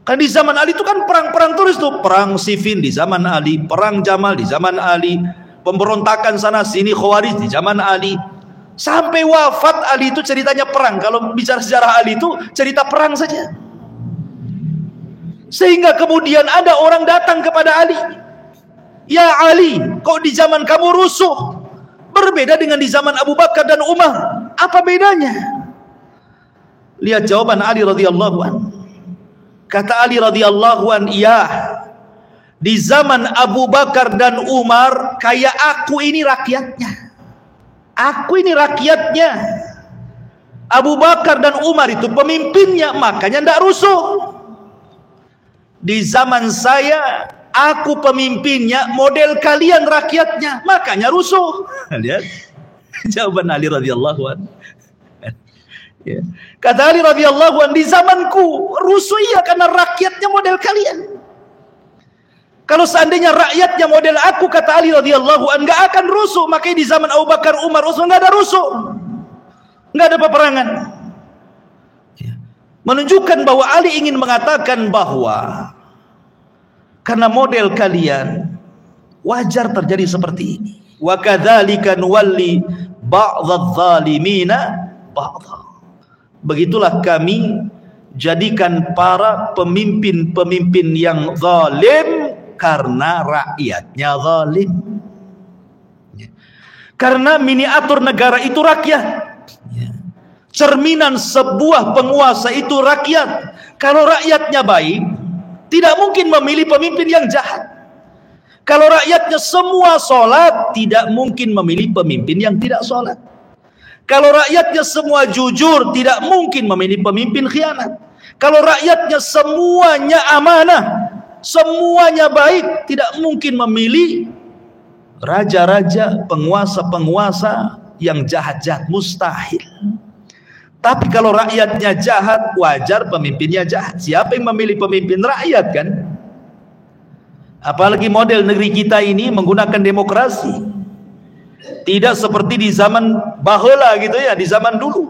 Kan di zaman Ali itu kan perang terus tuh. Perang Siffin di zaman Ali, perang Jamal di zaman Ali, pemberontakan sana sini Khawarij di zaman Ali. Sampai wafat Ali itu ceritanya perang. Kalau bicara sejarah Ali itu cerita perang saja. Sehingga kemudian ada orang datang kepada Ali, Ya Ali, kok di zaman kamu rusuh? Berbeda dengan di zaman Abu Bakar dan Umar. Apa bedanya? Lihat jawaban Ali radhiyallahu an. Kata Ali radhiyallahu an, iya, di zaman Abu Bakar dan Umar kayak aku ini rakyatnya. Aku ini rakyatnya. Abu Bakar dan Umar itu pemimpinnya, makanya tidak rusuh. Di zaman saya, aku pemimpinnya, model kalian rakyatnya, makanya rusuh. Lihat jawaban Ali radhiyallahu an. Ya. Kata Ali radhiyallahu an, di zamanku rusuh iya karena rakyatnya model kalian. Kalau seandainya rakyatnya model aku, kata Ali radhiyallahu an, nggak akan rusuh. Makanya di zaman Abu Bakar, Umar, Utsman nggak ada rusuh, nggak ada peperangan. Menunjukkan bahwa Ali ingin mengatakan bahwa karena model kalian wajar terjadi seperti ini. Wa kadzalika nuwalli ba'dadh-dhalimina ba'dha. Begitulah kami jadikan para pemimpin-pemimpin yang zalim karena rakyatnya zalim. Karena miniatur negara itu rakyat. Cerminan sebuah penguasa itu rakyat. Kalau rakyatnya baik, tidak mungkin memilih pemimpin yang jahat. Kalau rakyatnya semua sholat, tidak mungkin memilih pemimpin yang tidak sholat. Kalau rakyatnya semua jujur, tidak mungkin memilih pemimpin khianat. Kalau rakyatnya semuanya amanah, semuanya baik, tidak mungkin memilih raja-raja, penguasa-penguasa yang jahat-jahat, mustahil. Tapi kalau rakyatnya jahat, wajar pemimpinnya jahat. Siapa yang memilih pemimpin? Rakyat kan? Apalagi model negeri kita ini menggunakan demokrasi. Tidak seperti di zaman baheula gitu ya, di zaman dulu.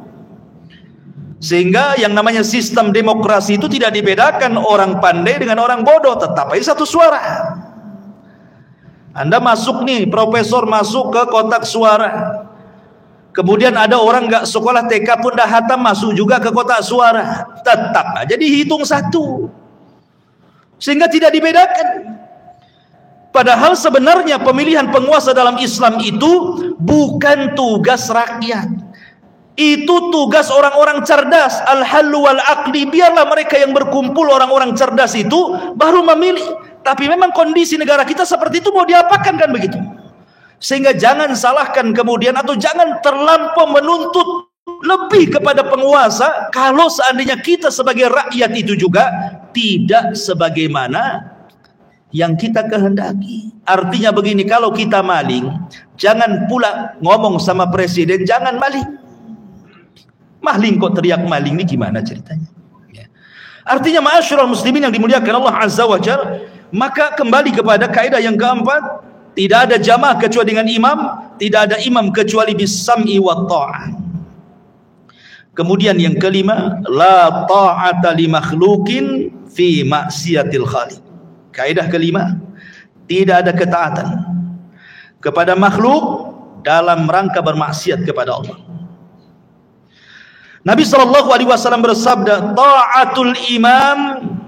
Sehingga yang namanya sistem demokrasi itu tidak dibedakan orang pandai dengan orang bodoh, tetap aja satu suara. Anda masuk nih, profesor masuk ke kotak suara. Kemudian ada orang nggak sekolah TK pun dah hatam masuk juga ke kotak suara, tetap aja dihitung satu, sehingga tidak dibedakan. Padahal sebenarnya pemilihan penguasa dalam Islam itu bukan tugas rakyat, itu tugas orang-orang cerdas. Al-hallu wal aqli, biarlah mereka yang berkumpul, orang-orang cerdas itu baru memilih. Tapi memang kondisi negara kita seperti itu, mau diapakan kan begitu. Sehingga jangan salahkan kemudian, atau jangan terlampau menuntut lebih kepada penguasa kalau seandainya kita sebagai rakyat itu juga tidak sebagaimana yang kita kehendaki. Artinya begini, kalau kita maling, jangan pula ngomong sama presiden, jangan maling. Maling kok teriak maling, ini gimana ceritanya? Ya. Artinya ma'asyiral muslimin yang dimuliakan Allah Azza wa Jalla, maka kembali kepada kaidah yang keempat, tidak ada jamaah kecuali dengan imam, tidak ada imam kecuali bis-sam'i wa ta'ah. Kemudian yang kelima, la ta'ata li makhluqin fi maksiatil khaliq. Kaidah kelima, tidak ada ketaatan kepada makhluk dalam rangka bermaksiat kepada Allah. Nabi SAW bersabda, ta'atul imam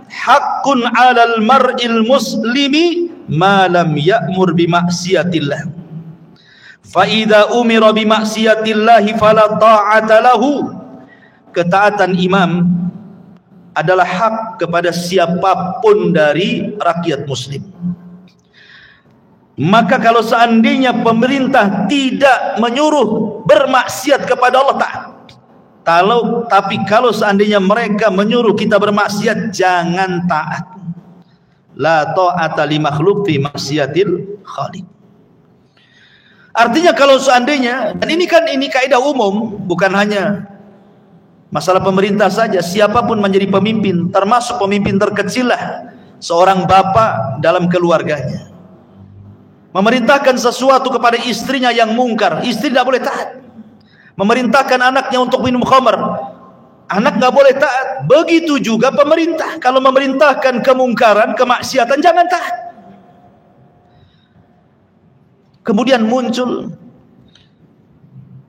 haqqun 'alal mar'il muslimi ma lam ya'mur bi maksiatillah. Fa idza umira bi maksiatillah fala ta'ata lahu. Ketaatan imam adalah hak kepada siapapun dari rakyat muslim. Maka kalau seandainya pemerintah tidak menyuruh bermaksiat kepada Allah Ta'ala, tapi kalau seandainya mereka menyuruh kita bermaksiat, jangan taat. La ta'ata li makhluk fi maksiatil khaliq. Artinya kalau seandainya, dan ini kaidah umum, bukan hanya masalah pemerintah saja, siapapun menjadi pemimpin, termasuk pemimpin terkecil lah, seorang bapak dalam keluarganya memerintahkan sesuatu kepada istrinya yang mungkar, istri tidak boleh taat. Memerintahkan anaknya untuk minum khamar, anak nggak boleh taat. Begitu juga pemerintah, kalau memerintahkan kemungkaran, kemaksiatan, jangan taat. Kemudian muncul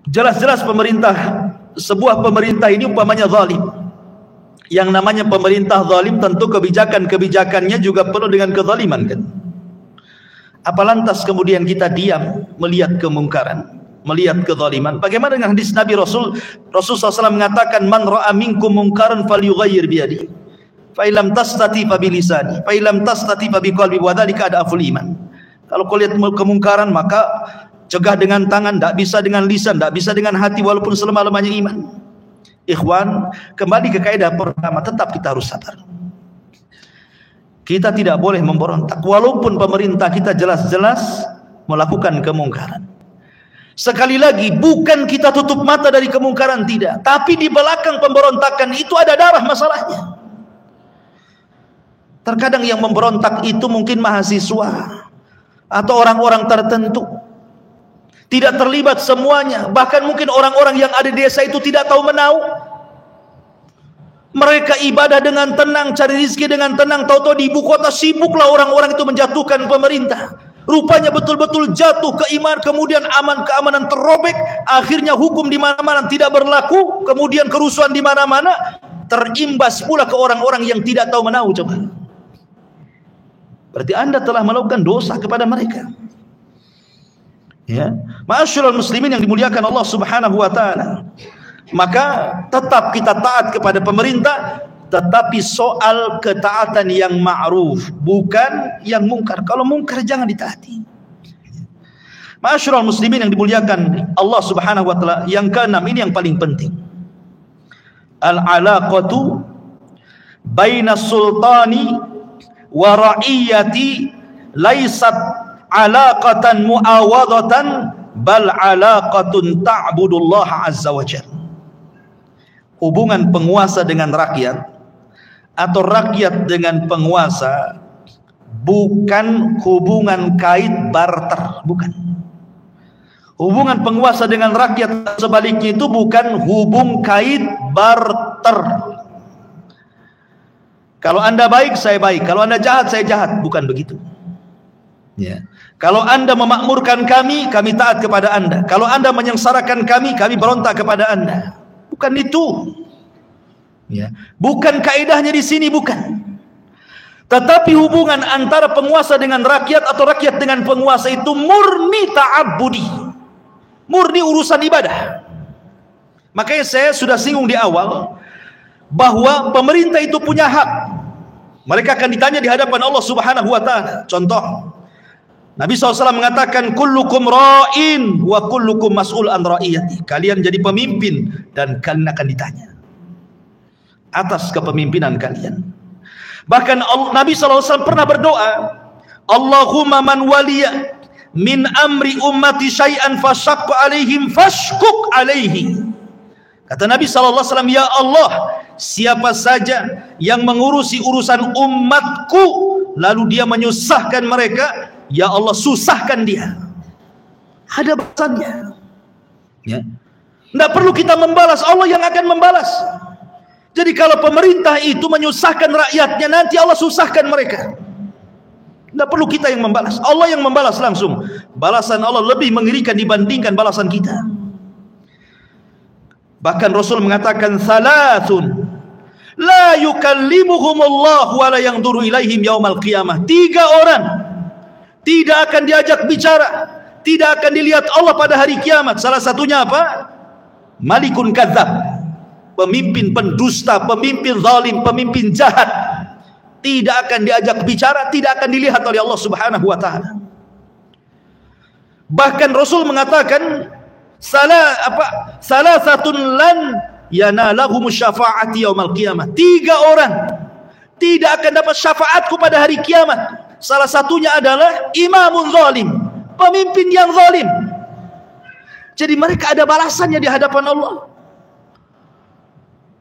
jelas-jelas pemerintah, sebuah pemerintah ini umpamanya zalim. Yang namanya pemerintah zalim, tentu kebijakan-kebijakannya juga penuh dengan kezaliman kan. Apa lantas kemudian kita diam melihat kemungkaran, melihat kezaliman? Bagaimana dengan hadis Nabi Rasulullah SAW mengatakan, man ra'a minkum mungkaran falyughayyir biyadihi, fa illam tastati fa bilisani, fa illam tastati fa biqalbi, wa dzalika adaful iman. Kalau kau lihat kemungkaran maka cegah dengan tangan, tidak bisa dengan lisan, tidak bisa dengan hati, walaupun selemah-lemahnya iman. Ikhwan, kembali ke kaidah pertama, tetap kita harus sabar. Kita tidak boleh memberontak walaupun pemerintah kita jelas-jelas melakukan kemungkaran. Sekali lagi, bukan kita tutup mata dari kemungkaran, tidak, tapi di belakang pemberontakan itu ada darah masalahnya. Terkadang yang memberontak itu mungkin mahasiswa atau orang-orang tertentu, tidak terlibat semuanya. Bahkan mungkin orang-orang yang ada di desa itu tidak tahu menau. Mereka ibadah dengan tenang, cari rezeki dengan tenang, tahu-tahu di ibu kota sibuklah orang-orang itu menjatuhkan pemerintah. Rupanya betul-betul jatuh ke iman, kemudian keamanan terrobek, akhirnya hukum di mana-mana tidak berlaku, kemudian kerusuhan di mana-mana, terimbas pula ke orang-orang yang tidak tahu menau. Coba, berarti Anda telah melakukan dosa kepada mereka. Ya, ma'asyiral muslimin yang dimuliakan Allah Subhanahu wa taala. Maka tetap kita taat kepada pemerintah, tetapi soal ketaatan yang ma'ruf, bukan yang mungkar. Kalau mungkar jangan ditaati. Ma'asyiral muslimin yang dimuliakan Allah Subhanahu wa taala, yang keenam ini yang paling penting. Al-alaqatu baina sultani wa ra'iyati laysat alaqatan muawadatan, bal alaqatun ta'budullah azza wa jalla. Hubungan penguasa dengan rakyat atau rakyat dengan penguasa bukan hubungan kait barter, bukan. Hubungan penguasa dengan rakyat sebaliknya itu bukan hubung kait barter. Kalau Anda baik, saya baik. Kalau Anda jahat, saya jahat. Bukan begitu. Ya. Kalau Anda memakmurkan kami, kami taat kepada Anda. Kalau Anda menyengsarakan kami, kami berontak kepada Anda. Bukan itu. Ya. Bukan kaidahnya di sini, bukan. Tetapi hubungan antara penguasa dengan rakyat atau rakyat dengan penguasa itu murni ta'abbudi, murni urusan ibadah. Makanya saya sudah singgung di awal bahwa pemerintah itu punya hak. Mereka akan ditanya di hadapan Allah Subhanahu wa taala. Contoh, Nabi SAW mengatakan, kullukum ra'in wa kullukum mas'ul an ra'iyati. Kalian jadi pemimpin dan kalian akan ditanya atas kepemimpinan kalian. Bahkan Nabi SAW pernah berdoa, Allahumma man waliya min amri ummati syai'an fashaqqa alaihim fashquq alaihi. Kata Nabi SAW, ya Allah, siapa saja yang mengurusi urusan umatku lalu dia menyusahkan mereka, ya Allah, susahkan dia. Ada balasannya. Ya. Tidak perlu kita membalas, Allah yang akan membalas. Jadi kalau pemerintah itu menyusahkan rakyatnya, nanti Allah susahkan mereka. Tidak perlu kita yang membalas, Allah yang membalas langsung. Balasan Allah lebih mengerikan dibandingkan balasan kita. Bahkan Rasul mengatakan, salasun la yukallimuhumullahu wa la yanzuru ilaihim yaumal qiyamah. 3 orang tidak akan diajak bicara, tidak akan dilihat Allah pada hari kiamat. Salah satunya apa? Malikun kadzab, pemimpin pendusta, pemimpin zalim, pemimpin jahat. Tidak akan diajak bicara, tidak akan dilihat oleh Allah Subhanahu wa taala. Bahkan Rasul mengatakan, salasatun lan yanalahum syafa'ati yaumal qiyamah. 3 orang tidak akan dapat syafaatku pada hari kiamat. Salah satunya adalah imamun zalim, pemimpin yang zalim. Jadi mereka ada balasannya di hadapan Allah.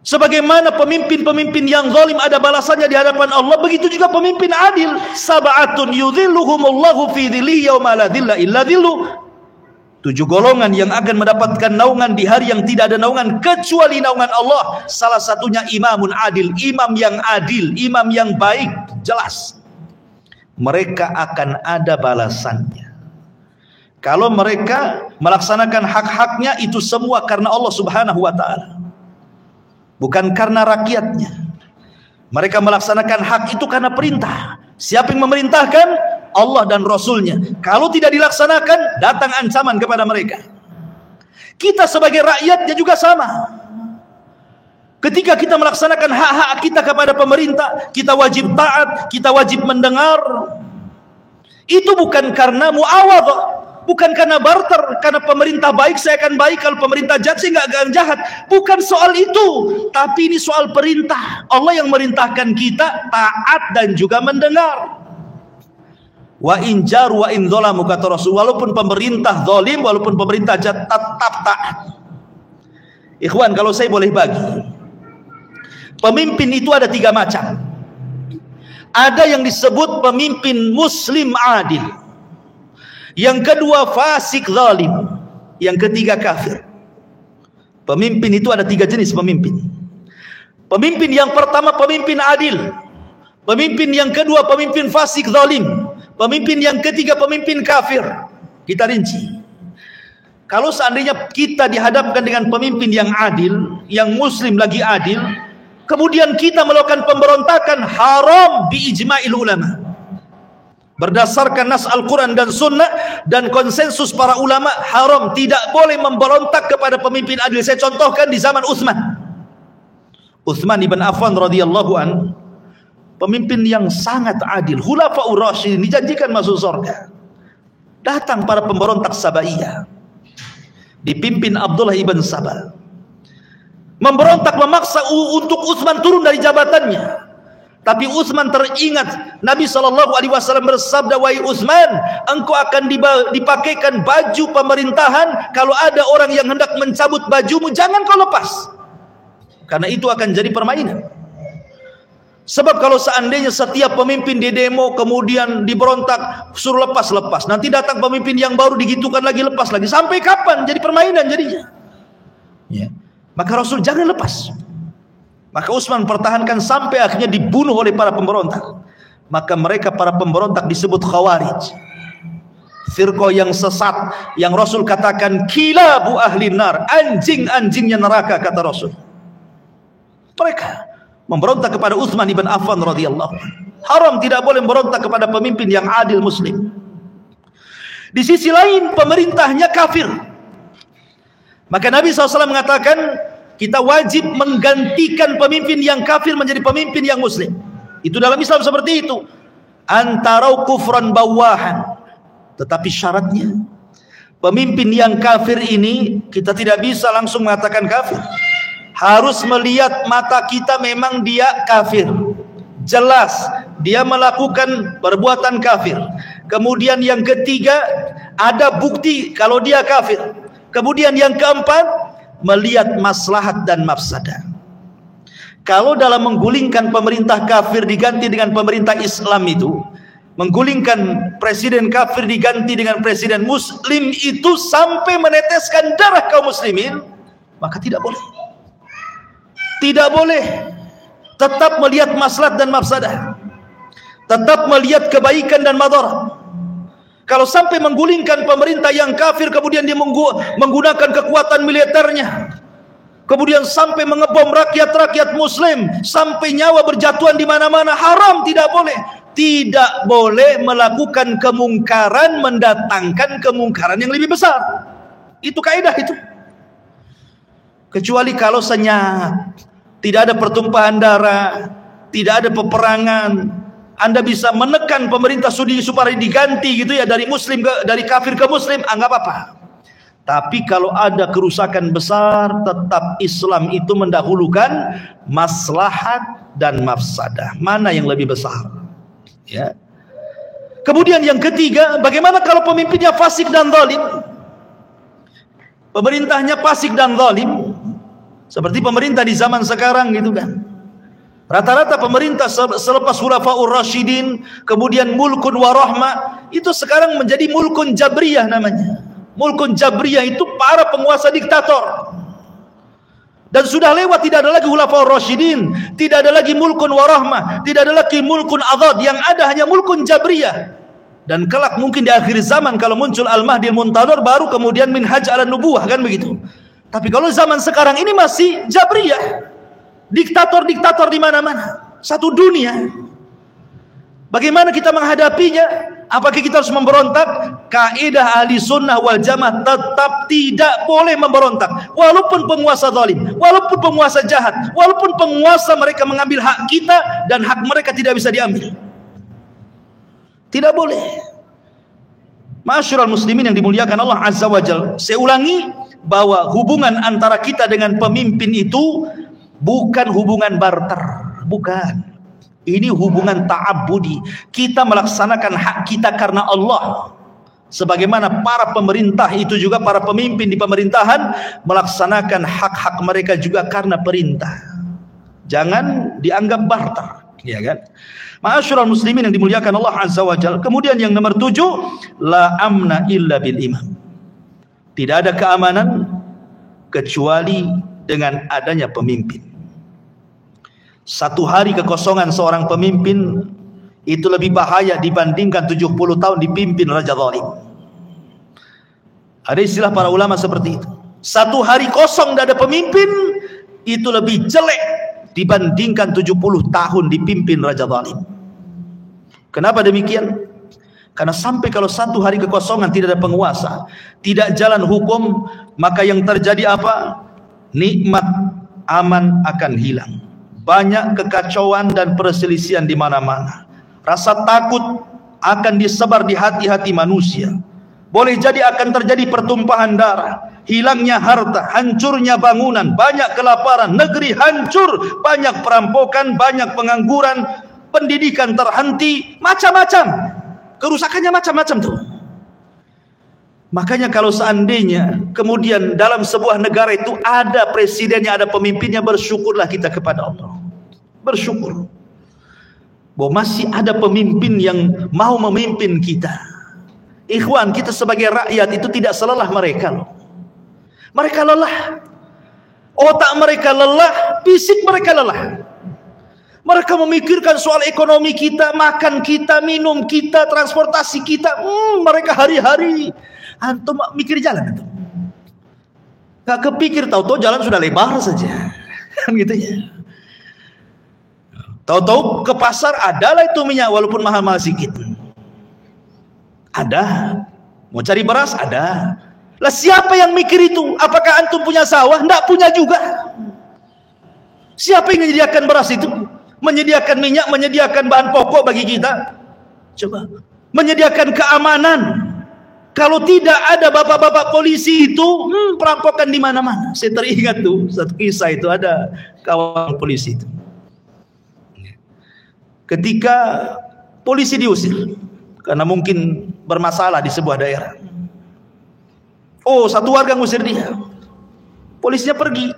Sebagaimana pemimpin-pemimpin yang zalim ada balasannya di hadapan Allah, begitu juga pemimpin adil. Sab'atun yudhilluhumullahu fi dhillihi yauma la dhilla illa dhilluh. 7 golongan yang akan mendapatkan naungan di hari yang tidak ada naungan kecuali naungan Allah. Salah satunya imamun adil, imam yang adil, imam yang baik. Jelas mereka akan ada balasannya. Kalau mereka melaksanakan hak-haknya, itu semua karena Allah Subhanahu wa ta'ala, bukan karena rakyatnya. Mereka melaksanakan hak itu karena perintah. Siapa yang memerintahkan? Allah dan Rasulnya. Kalau tidak dilaksanakan, datang ancaman kepada mereka. Kita sebagai rakyatnya juga sama. Ketika kita melaksanakan hak-hak kita kepada pemerintah, kita wajib taat, kita wajib mendengar. Itu bukan karena muawadhah, bukan karena barter, karena pemerintah baik saya akan baik, kalau pemerintah jahat saya nggak akan jahat. Bukan soal itu, tapi ini soal perintah. Allah yang merintahkan kita taat dan juga mendengar. Wa in jaru wa in dzalamu, kata Rasul, walaupun pemerintah zalim, walaupun pemerintah jahat, tetap taat. Ikhwan, kalau saya boleh bagi, pemimpin itu ada 3 macam. Ada yang disebut pemimpin muslim adil, yang kedua fasik zalim, yang ketiga kafir. Pemimpin itu ada 3 jenis pemimpin. Pemimpin yang pertama pemimpin adil, pemimpin yang kedua pemimpin fasik zalim, pemimpin yang ketiga pemimpin kafir. Kita rinci. Kalau seandainya kita dihadapkan dengan pemimpin yang adil, yang muslim lagi adil, kemudian kita melakukan pemberontakan, haram bi ijma'il ulama. Berdasarkan nas Al-Quran dan Sunnah dan konsensus para ulama, haram, tidak boleh memberontak kepada pemimpin adil. Saya contohkan di zaman Utsman ibn Affan radhiyallahu an, pemimpin yang sangat adil, khulafaur rasyidin, dijanjikan masuk surga. Datang para pemberontak Sabaiyah, dipimpin Abdullah ibn Sabah, memberontak, memaksa untuk Utsman turun dari jabatannya. Tapi Utsman teringat Nabi SAW bersabda, wahai Utsman, engkau akan dipakaikan baju pemerintahan. Kalau ada orang yang hendak mencabut bajumu, jangan kau lepas, karena itu akan jadi permainan. Sebab kalau seandainya setiap pemimpin di demo kemudian diberontak, suruh lepas, nanti datang pemimpin yang baru digitukan lagi, lepas lagi, sampai kapan jadi permainan jadinya? Ya. Maka Rasul jangan lepas. Maka Utsman pertahankan sampai akhirnya dibunuh oleh para pemberontak. Maka mereka para pemberontak disebut Khawarij, firqah yang sesat, yang Rasul katakan kilabu ahli nar, anjing-anjingnya neraka, kata Rasul. Mereka memberontak kepada Utsman ibn Affan radhiyallahu anhu. Haram, tidak boleh memberontak kepada pemimpin yang adil muslim. Di sisi lain pemerintahnya kafir, maka Nabi SAW mengatakan kita wajib menggantikan pemimpin yang kafir menjadi pemimpin yang muslim. Itu dalam Islam seperti itu. Antara kufran bawahan. Tetapi syaratnya, pemimpin yang kafir ini kita tidak bisa langsung mengatakan kafir. Harus melihat mata kita memang dia kafir. Jelas dia melakukan perbuatan kafir. Kemudian yang ketiga, ada bukti kalau dia kafir. Kemudian yang keempat, melihat maslahat dan mafsadah. Kalau dalam menggulingkan pemerintah kafir diganti dengan pemerintah Islam itu, menggulingkan presiden kafir diganti dengan presiden muslim itu sampai meneteskan darah kaum muslimin, maka tidak boleh. Tidak boleh. Tetap melihat maslahat dan mafsadah, tetap melihat kebaikan dan madarat. Kalau sampai menggulingkan pemerintah yang kafir, kemudian dia menggunakan kekuatan militernya, kemudian sampai mengebom rakyat-rakyat muslim, sampai nyawa berjatuhan di mana-mana, haram, tidak boleh. Tidak boleh melakukan kemungkaran mendatangkan kemungkaran yang lebih besar. Itu kaidah itu. Kecuali kalau senyap, tidak ada pertumpahan darah, tidak ada peperangan, Anda bisa menekan pemerintah supaya diganti gitu ya, dari muslim dari kafir ke muslim, anggap apa. Tapi kalau ada kerusakan besar, tetap Islam itu mendahulukan maslahat dan mafsadah. Mana yang lebih besar? Ya. Kemudian yang ketiga, bagaimana kalau pemimpinnya fasik dan zalim? Pemerintahnya fasik dan zalim, seperti pemerintah di zaman sekarang gitu kan. Rata-rata pemerintah selepas khulafaur rasyidin, kemudian mulkun warahmah, itu sekarang menjadi mulkun jabriyah namanya. Mulkun jabriyah itu para penguasa diktator. Dan sudah lewat, tidak ada lagi khulafaur rasyidin, tidak ada lagi mulkun warahmah, tidak ada lagi mulkun adad, yang ada hanya mulkun jabriyah. Dan kelak mungkin di akhir zaman kalau muncul Al-Mahdi Al-Muntadhar, baru kemudian minhaj ala nubuwah, kan begitu. Tapi kalau zaman sekarang ini masih jabriyah. Diktator-diktator di mana-mana, satu dunia. Bagaimana kita menghadapinya? Apakah kita harus memberontak? Kaidah ahli sunnah wal jamaah tetap tidak boleh memberontak. Walaupun penguasa zalim, walaupun penguasa jahat, walaupun penguasa mereka mengambil hak kita dan hak mereka tidak bisa diambil. Tidak boleh. Ma'asyiral muslimin yang dimuliakan Allah Azza wa Jalla. Saya ulangi bahwa hubungan antara kita dengan pemimpin itu bukan hubungan barter, bukan. Ini hubungan ta'abbudi. Kita melaksanakan hak kita karena Allah. Sebagaimana para pemerintah itu juga, para pemimpin di pemerintahan melaksanakan hak-hak mereka juga karena perintah. Jangan dianggap barter, ya kan? Ma'asyiral muslimin yang dimuliakan Allah Azza wa Jalla. Kemudian yang nomor 7, la amna illa bil imam. Tidak ada keamanan kecuali dengan adanya pemimpin. Satu hari kekosongan seorang pemimpin itu lebih bahaya dibandingkan 70 tahun dipimpin raja zalim. Ada istilah para ulama seperti itu. Satu hari kosong tidak ada pemimpin itu lebih jelek dibandingkan 70 tahun dipimpin raja zalim. Kenapa demikian? Karena sampai kalau satu hari kekosongan tidak ada penguasa, tidak jalan hukum, maka yang terjadi apa? Nikmat aman akan hilang. Banyak kekacauan dan perselisihan di mana-mana. Rasa takut akan disebar di hati-hati manusia. Boleh jadi akan terjadi pertumpahan darah, hilangnya harta, hancurnya bangunan, banyak kelaparan, negeri hancur, banyak perampokan, banyak pengangguran, pendidikan terhenti, macam-macam. Kerusakannya macam-macam tuh. Makanya kalau seandainya kemudian dalam sebuah negara itu ada presidennya, ada pemimpinnya, bersyukurlah kita kepada Allah. Bersyukur bahwa masih ada pemimpin yang mau memimpin kita. Ikhwan, kita sebagai rakyat itu tidak selelah mereka loh. Mereka lelah. Otak mereka lelah, fisik mereka lelah. Mereka memikirkan soal ekonomi kita, makan kita, minum kita, transportasi kita. Mereka hari-hari antum mikir jalan itu. Gak kepikir, tahu-tahu jalan sudah lebar saja. Kan gitu ya. Tahu-tahu ke pasar adalah itu minyak walaupun mahal-mahal sedikit. Ada. Mau cari beras ada. Lah siapa yang mikir itu? Apakah antum punya sawah? Enggak punya juga. Siapa yang menyediakan beras itu? Menyediakan minyak, menyediakan bahan pokok bagi kita? Coba. Menyediakan keamanan. Kalau tidak ada bapak-bapak polisi itu, perampokan di mana-mana. Saya teringat tuh satu kisah itu, ada kawan polisi itu. Ketika polisi diusir karena mungkin bermasalah di sebuah daerah. Oh, satu warga ngusir dia. Polisinya pergi.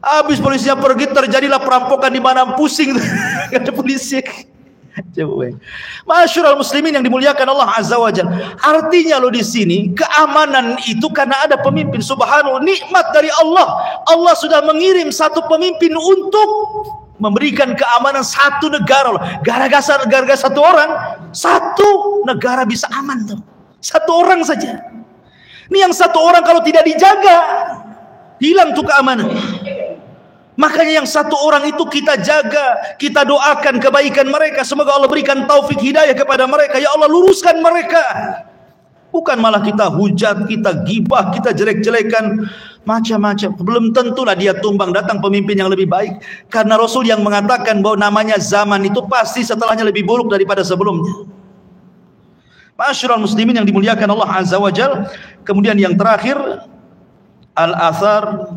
Habis polisinya pergi, terjadilah perampokan di mana, pusing. Gak ada polisi. Coba. Ma'asyiral muslimin yang dimuliakan Allah Azza wa Jalla. Artinya lo di sini keamanan itu karena ada pemimpin. Subhanallah, nikmat dari Allah. Allah sudah mengirim satu pemimpin untuk memberikan keamanan satu negara loh. Gara-gara satu orang, satu negara bisa aman tuh. Satu orang saja. Ini yang satu orang kalau tidak dijaga, hilang tuh keamanan. Makanya yang satu orang itu kita jaga, kita doakan kebaikan mereka. Semoga Allah berikan taufik hidayah kepada mereka. Ya Allah, luruskan mereka. Bukan malah kita hujat, kita gibah, kita jelek-jelekan, macam-macam. Belum tentulah dia tumbang, datang pemimpin yang lebih baik. Karena Rasul yang mengatakan bahwa namanya zaman itu pasti setelahnya lebih buruk daripada sebelumnya. Ma'asyiral muslimin yang dimuliakan Allah Azza wa Jalla. Kemudian yang terakhir, al-athar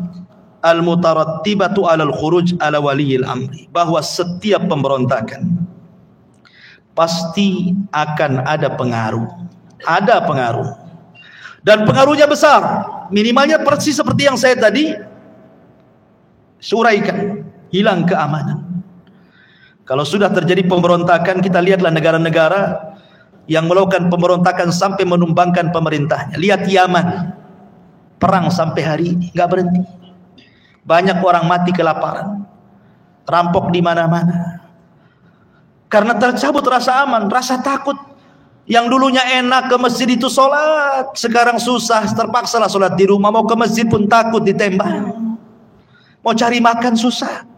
al-mutarattibatu 'alal khuruj 'ala waliyil amri, bahwa setiap pemberontakan pasti akan ada pengaruh. Ada pengaruh. Dan pengaruhnya besar. Minimalnya persis seperti yang saya tadi suraikan, hilang keamanan. Kalau sudah terjadi pemberontakan, kita lihatlah negara-negara yang melakukan pemberontakan sampai menumbangkan pemerintahnya. Lihat Yaman, perang sampai hari ini nggak berhenti. Banyak orang mati kelaparan, rampok di mana-mana. Karena tercabut rasa aman, rasa takut. Yang dulunya enak ke masjid itu sholat, sekarang susah, terpaksalah sholat di rumah. Mau ke masjid pun takut ditembak. Mau cari makan susah.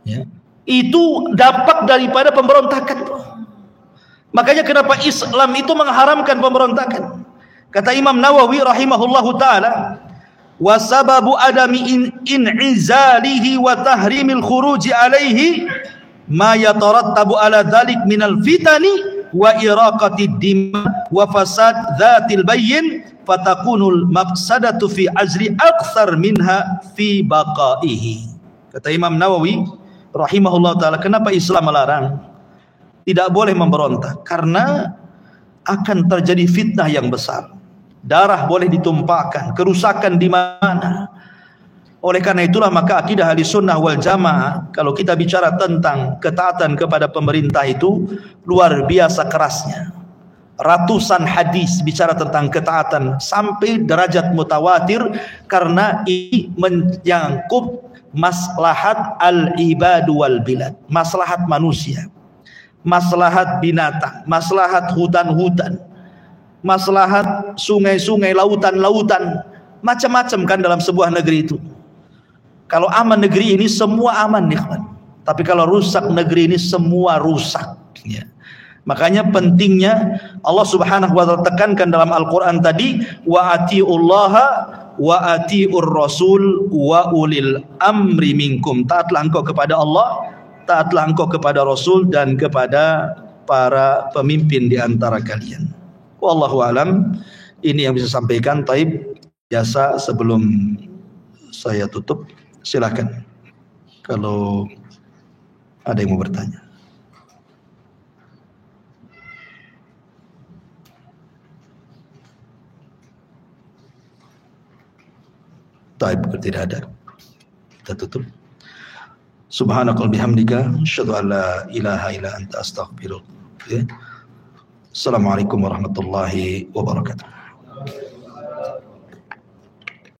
Ya. Itu dampak daripada pemberontakan. Makanya kenapa Islam itu mengharamkan pemberontakan? Kata Imam Nawawi rahimahullahu taala, wa sababu adami in'izalihi wa tahrimil khuruji alaihi ma yatarattabu ala dhalik minal fitani wa iraqatid dima wa fasad dhatil bayyin fatakunul maqsadatu fi ajri akthar minha fi baqaihi. Kata Imam Nawawi rahimahullah taala, kenapa Islam melarang tidak boleh memberontak? Karena akan terjadi fitnah yang besar, darah boleh ditumpahkan, kerusakan di mana. Oleh karena itulah maka akidah Ahlussunnah wal Jamaah, kalau kita bicara tentang ketaatan kepada pemerintah itu luar biasa kerasnya. Ratusan hadis bicara tentang ketaatan sampai derajat mutawatir, karena ini menyangkut maslahat al-ibad wal bilad, maslahat manusia, maslahat binatang, maslahat hutan-hutan, maslahat sungai-sungai, lautan-lautan, macam-macam kan dalam sebuah negeri itu. Kalau aman negeri ini semua aman, ikhwan. Tapi kalau rusak negeri ini semua rusak, ya. Makanya pentingnya Allah Subhanahu wa taala tekankan dalam Al-Qur'an tadi, wa atiullaha wa atiur rasul wa ulil amri minkum. Taatlah engkau kepada Allah, taatlah engkau kepada Rasul dan kepada para pemimpin di antara kalian. Wallahu alam. Ini yang bisa sampaikan. Taib, biasa sebelum saya tutup, silakan kalau ada yang mau bertanya. Taib, tidak ada, kita tutup. Subhanakallahumma bihamdika asyhadu an la ilaha illa anta astaghfiruka. Assalamualaikum warahmatullahi wabarakatuh.